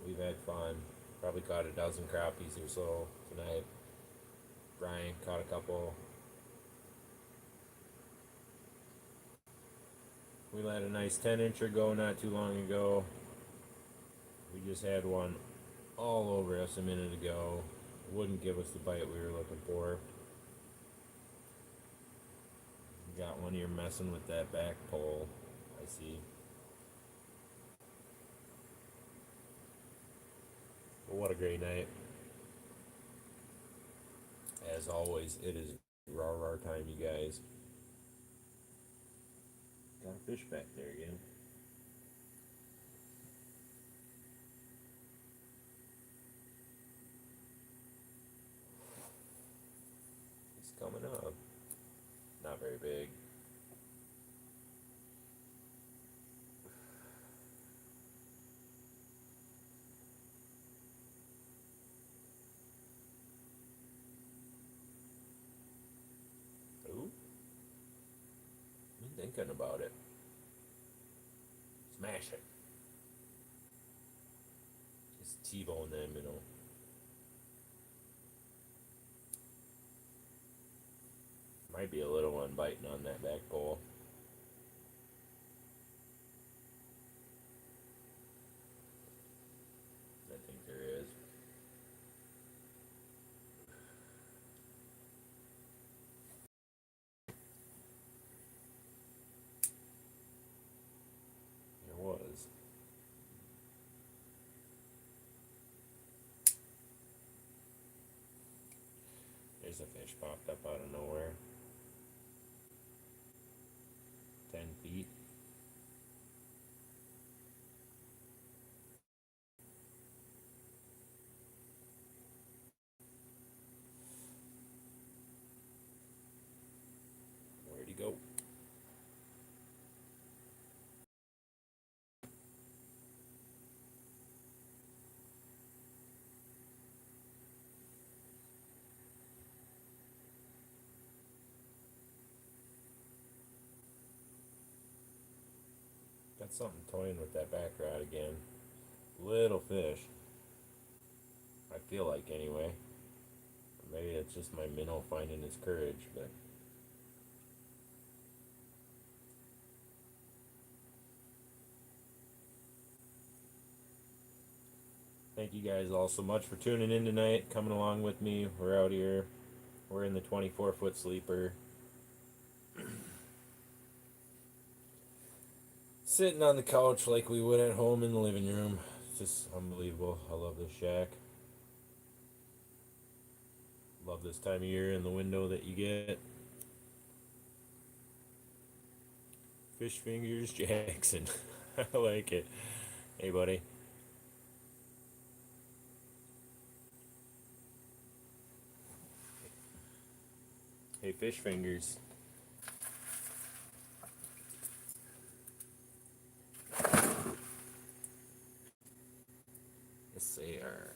We've had fun. Probably caught a dozen crappies or so tonight. Brian caught a couple. We let a nice 10-incher go not too long ago. We just had one all over us a minute ago. Wouldn't give us the bite we were looking for. Got one here messing with that back pole, I see. But what a great night. As always, it is raw time, you guys. Got a fish back there again. He's coming up. Not very big. Ooh. I'm thinking about it. Smash it. Just T-bone them, you know. Might be a little one biting on that back pole. I think there is. There was. There's a fish popped up out of nowhere. 10 feet. Where'd he go? Got something toying with that back rod again. Little fish. I feel like anyway. Maybe it's just my minnow finding his courage, but thank you guys all so much for tuning in tonight, coming along with me. We're out here. We're in the 24-foot sleeper. Sitting on the couch like we would at home in the living room. It's just unbelievable. I love this shack. Love this time of year and the window that you get. Fish Fingers Jackson. I like it. Hey, buddy. Hey, Fish Fingers. Yes, they are.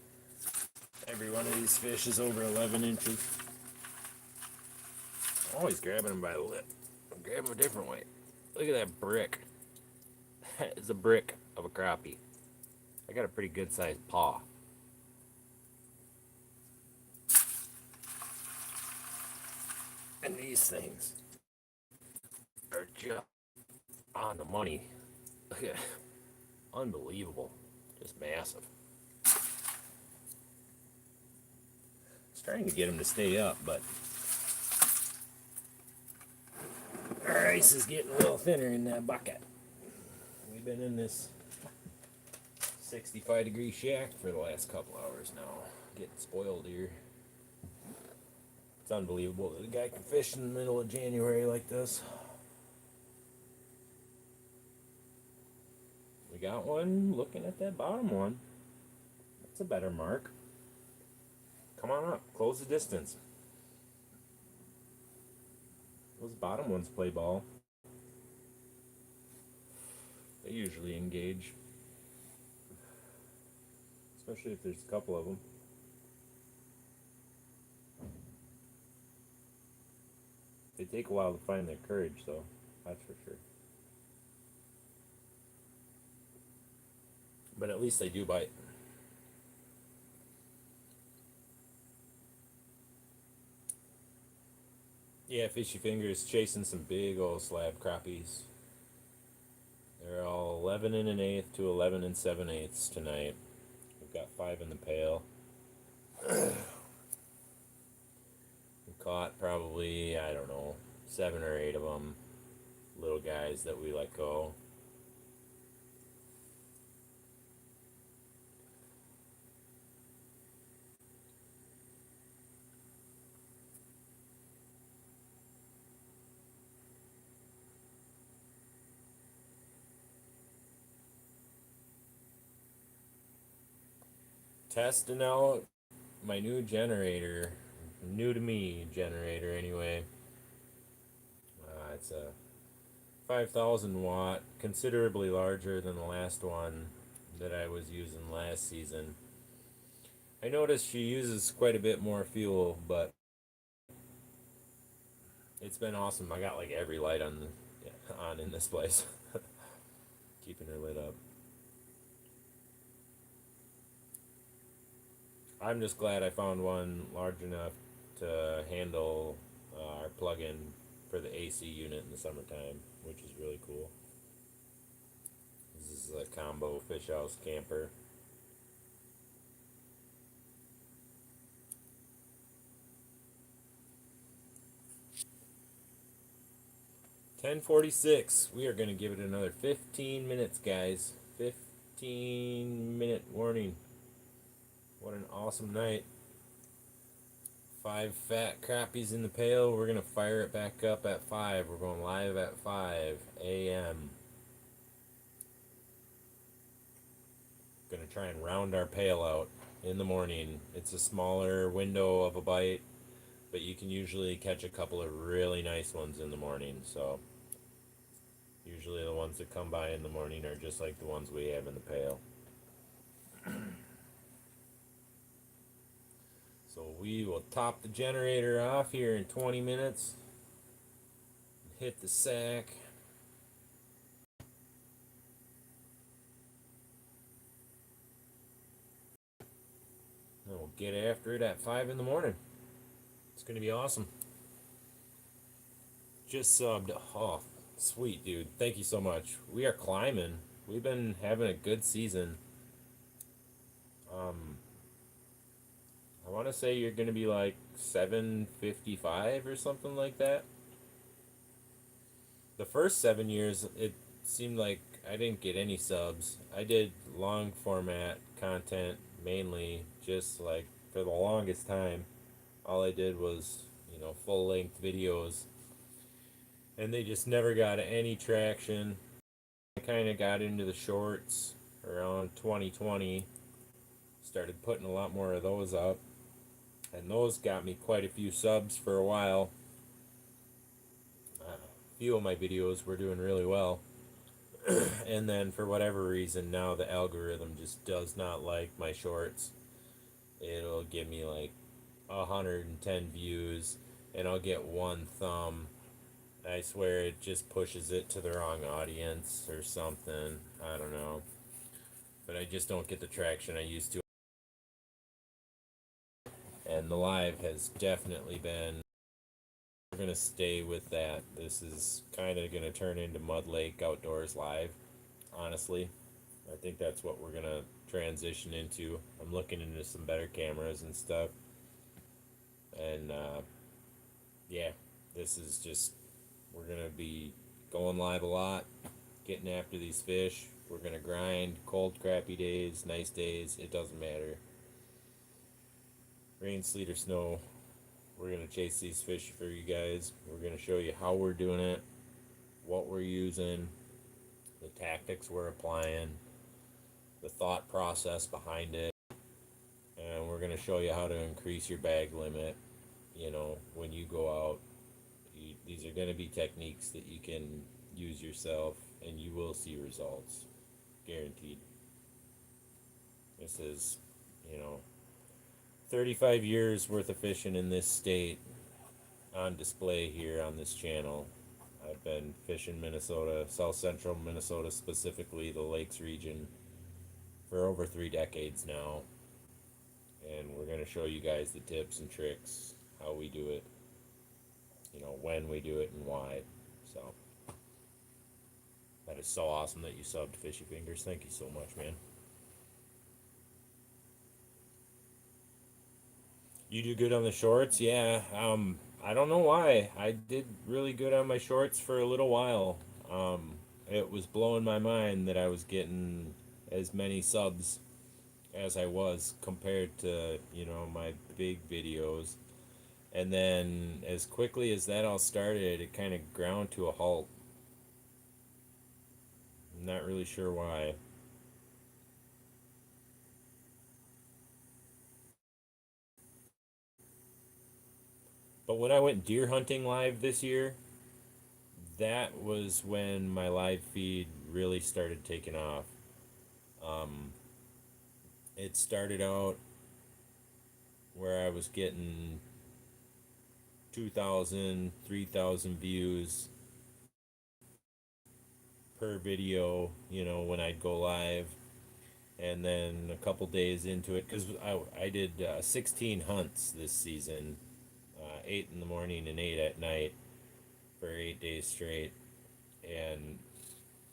Every one of these fish is over 11 inches. I'm always grabbing them by the lip. Grab them a different way. Look at that brick. That is a brick of a crappie. I got a pretty good sized paw. And these things are just on the money. Look at, unbelievable. Just massive. I was trying to get them to stay up, but our ice is getting a little thinner in that bucket. We've been in this 65-degree shack for the last couple hours now. Getting spoiled here. It's unbelievable that a guy can fish in the middle of January like this. We got one looking at that bottom one. That's a better mark. Come on up. Close the distance. Those bottom ones play ball. They usually engage. Especially if there's a couple of them. They take a while to find their courage, though. That's for sure. But at least they do bite. Yeah, Fishy Fingers chasing some big old slab crappies. They're all 11 and an eighth to 11 and 7/8 tonight. We've got 5 in the pail. We caught probably, I don't know, 7 or 8 of them. Little guys that we let go. Testing out my new generator. New to me generator, anyway. It's a 5,000 watt, considerably larger than the last one that I was using last season. I noticed she uses quite a bit more fuel, but it's been awesome. I got like every light on in this place, keeping her lit up. I'm just glad I found one large enough to handle our plug-in for the AC unit in the summertime, which is really cool. This is a combo fish house camper. $10:46. We are going to give it another 15 minutes, guys. 15-minute warning. What an awesome night. 5 fat crappies in the pail. We're going to fire it back up at 5. We're going live at 5 a.m. Going to try and round our pail out in the morning. It's a smaller window of a bite, but you can usually catch a couple of really nice ones in the morning. So usually the ones that come by in the morning are just like the ones we have in the pail. So we will top the generator off here in 20 minutes. Hit the sack. get after it at 5 in the morning. It's going to be awesome. Just subbed. Oh, sweet, dude. Thank you so much. We are climbing. We've been having a good season. I want to say you're going to be like 755 or something like that. The first 7 years, it seemed like I didn't get any subs. I did long format content mainly, just like for the longest time. All I did was, full length videos, and they just never got any traction. I kind of got into the shorts around 2020, started putting a lot more of those up, and those got me quite a few subs for a while. A few of my videos were doing really well. And then for whatever reason, now the algorithm just does not like my shorts. It'll give me like 110 views, and I'll get one thumb. I swear it just pushes it to the wrong audience or something. I don't know. But I just don't get the traction I used to. And the live has definitely been. We're going to stay with that. This is kind of going to turn into Mud Lake Outdoors Live, honestly. I think that's what we're going to transition into. I'm looking into some better cameras and stuff. And yeah, this is just, we're going to be going live a lot, getting after these fish. We're going to grind cold, crappy days, nice days. It doesn't matter. Rain, sleet, or snow. We're going to chase these fish for you guys. We're going to show you how we're doing it, what we're using, the tactics we're applying, the thought process behind it. And we're going to show you how to increase your bag limit, when you go out. These are going to be techniques that you can use yourself, and you will see results. Guaranteed. This is, 35 years worth of fishing in this state on display here on this channel. I've been fishing Minnesota, south central Minnesota, specifically the Lakes region, for over 3 decades now. And we're going to show you guys the tips and tricks, how we do it, when we do it and why. So that is so awesome that you subbed, Fishy Fingers. Thank you so much, man. You do good on the shorts? Yeah. I don't know why. I did really good on my shorts for a little while. It was blowing my mind that I was getting as many subs as I was compared to, my big videos. And then as quickly as that all started, it kind of ground to a halt. I'm not really sure why. But when I went deer hunting live this year, that was when my live feed really started taking off. It started out where I was getting 2,000, 3,000 views per video, when I'd go live. And then a couple days into it, because I did 16 hunts this season, 8 in the morning and 8 at night for 8 days straight. And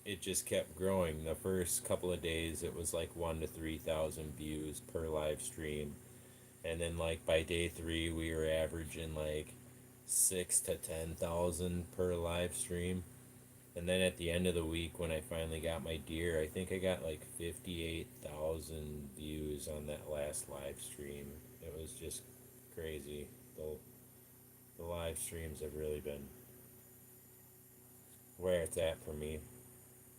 it just kept growing. The first couple of days, it was like 1 to 3,000 views per live stream. And then, like, by day 3, we were averaging like 6 to 10,000 per live stream. And then at the end of the week, when I finally got my deer, I think I got like 58,000 views on that last live stream. It was just crazy. The live streams have really been where it's at for me.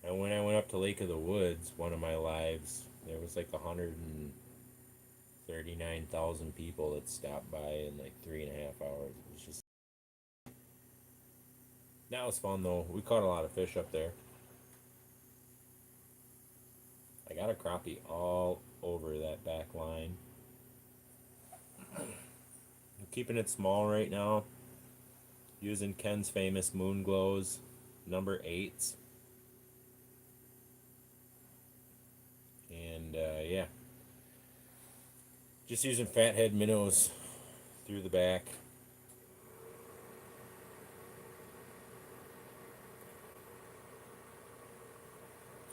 And when I went up to Lake of the Woods, one of my lives, there was like 139,000 people that stopped by in like 3.5 hours. It was just, that was fun though. We caught a lot of fish up there. I got a crappie all over that back line. I'm keeping it small right now, using Ken's famous Moon Glows number 8s. And yeah, Just using fathead minnows through the back.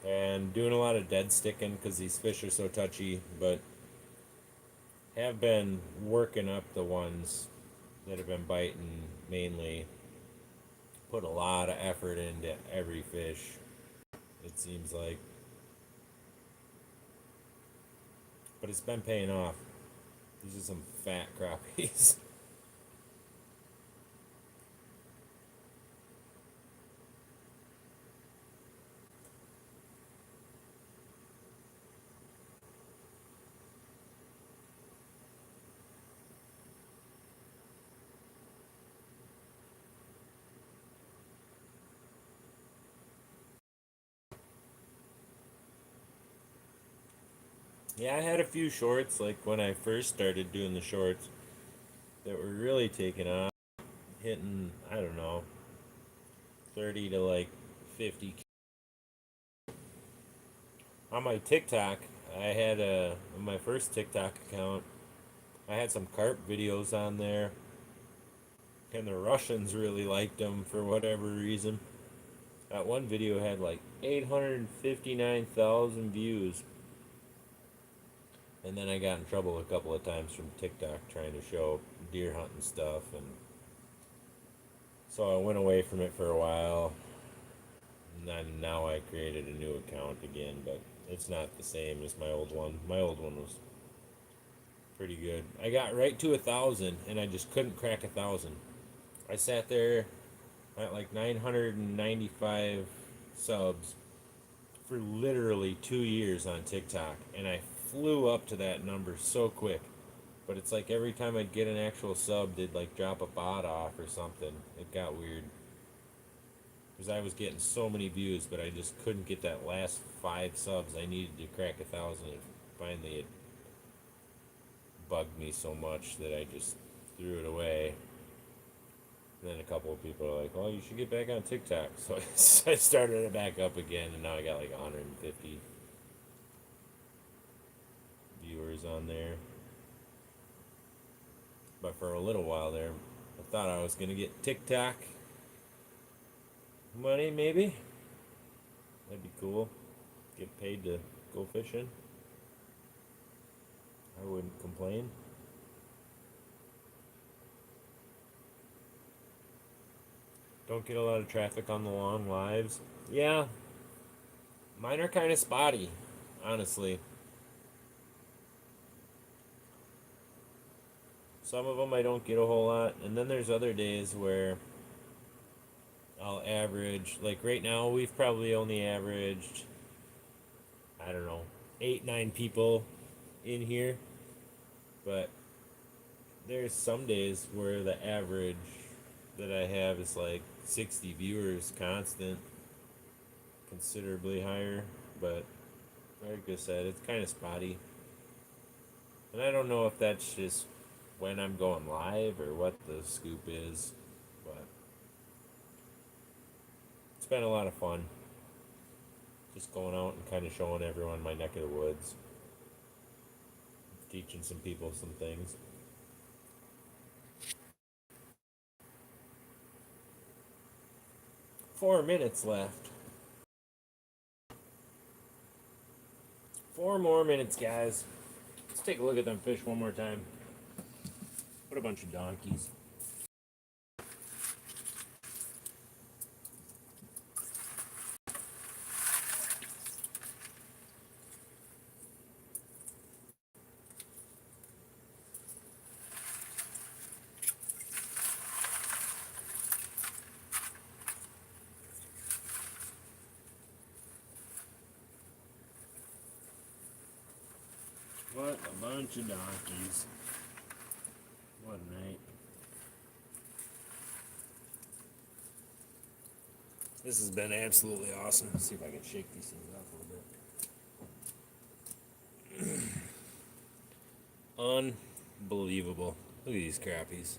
And doing a lot of dead sticking because these fish are so touchy, but have been working up the ones that have been biting mainly. Put a lot of effort into every fish, it seems like. But it's been paying off. These are some fat crappies. Yeah, I had a few shorts, like when I first started doing the shorts, that were really taking off, hitting, I don't know, 30 to like 50. On my TikTok, I had on my first TikTok account, I had some carp videos on there, and the Russians really liked them for whatever reason. That one video had like 859,000 views. And then I got in trouble a couple of times from TikTok trying to show deer hunting stuff, and so I went away from it for a while. And then now I created a new account again, but it's not the same as my old one. My old one was pretty good. I got right to 1,000, and I just couldn't crack 1,000. I sat there at like 995 subs for literally 2 years on TikTok, and I flew up to that number so quick. But it's like every time I'd get an actual sub, they'd like drop a bot off or something. It got weird. Because I was getting so many views, but I just couldn't get that last 5 subs I needed to crack 1,000. And finally, it bugged me so much that I just threw it away. And then a couple of people are like, "Oh, you should get back on TikTok." So I started it back up again, and now I got like 150 viewers on there. But for a little while there, I thought I was gonna get TikTok money, maybe. That'd be cool. Get paid to go fishing. I wouldn't complain. Don't get a lot of traffic on the long lives. Yeah, mine are kind of spotty, honestly. Some of them I don't get a whole lot, and then there's other days where I'll average, like right now, we've probably only averaged, I don't know, 8, 9 people in here. But there's some days where the average that I have is like 60 viewers constant, considerably higher. But like I said, it's kind of spotty. And I don't know if that's just when I'm going live or what the scoop is. But it's been a lot of fun. Just going out and kind of showing everyone my neck of the woods. Teaching some people some things. Four minutes left. 4 more minutes, guys. Let's take a look at them fish one more time. What a bunch of donkeys. What a bunch of donkeys. What a night. This has been absolutely awesome. Let's see if I can shake these things up a little bit. Unbelievable. Look at these crappies.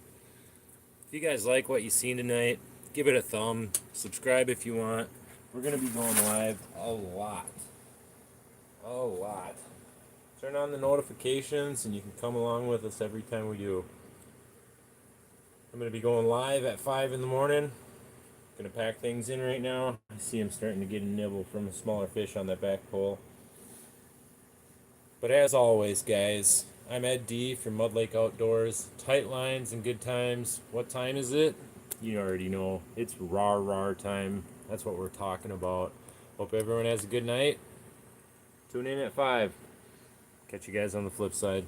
If you guys like what you seen tonight, give it a thumb. Subscribe if you want. We're going to be going live a lot. A lot. Turn on the notifications and you can come along with us every time we do. I'm going to be going live at 5 in the morning. Going to pack things in right now. I see him starting to get a nibble from a smaller fish on that back pole. But as always, guys, I'm Ed D from Mud Lake Outdoors. Tight lines and good times. What time is it? You already know. It's rawr time. That's what we're talking about. Hope everyone has a good night. Tune in at 5. Catch you guys on the flip side.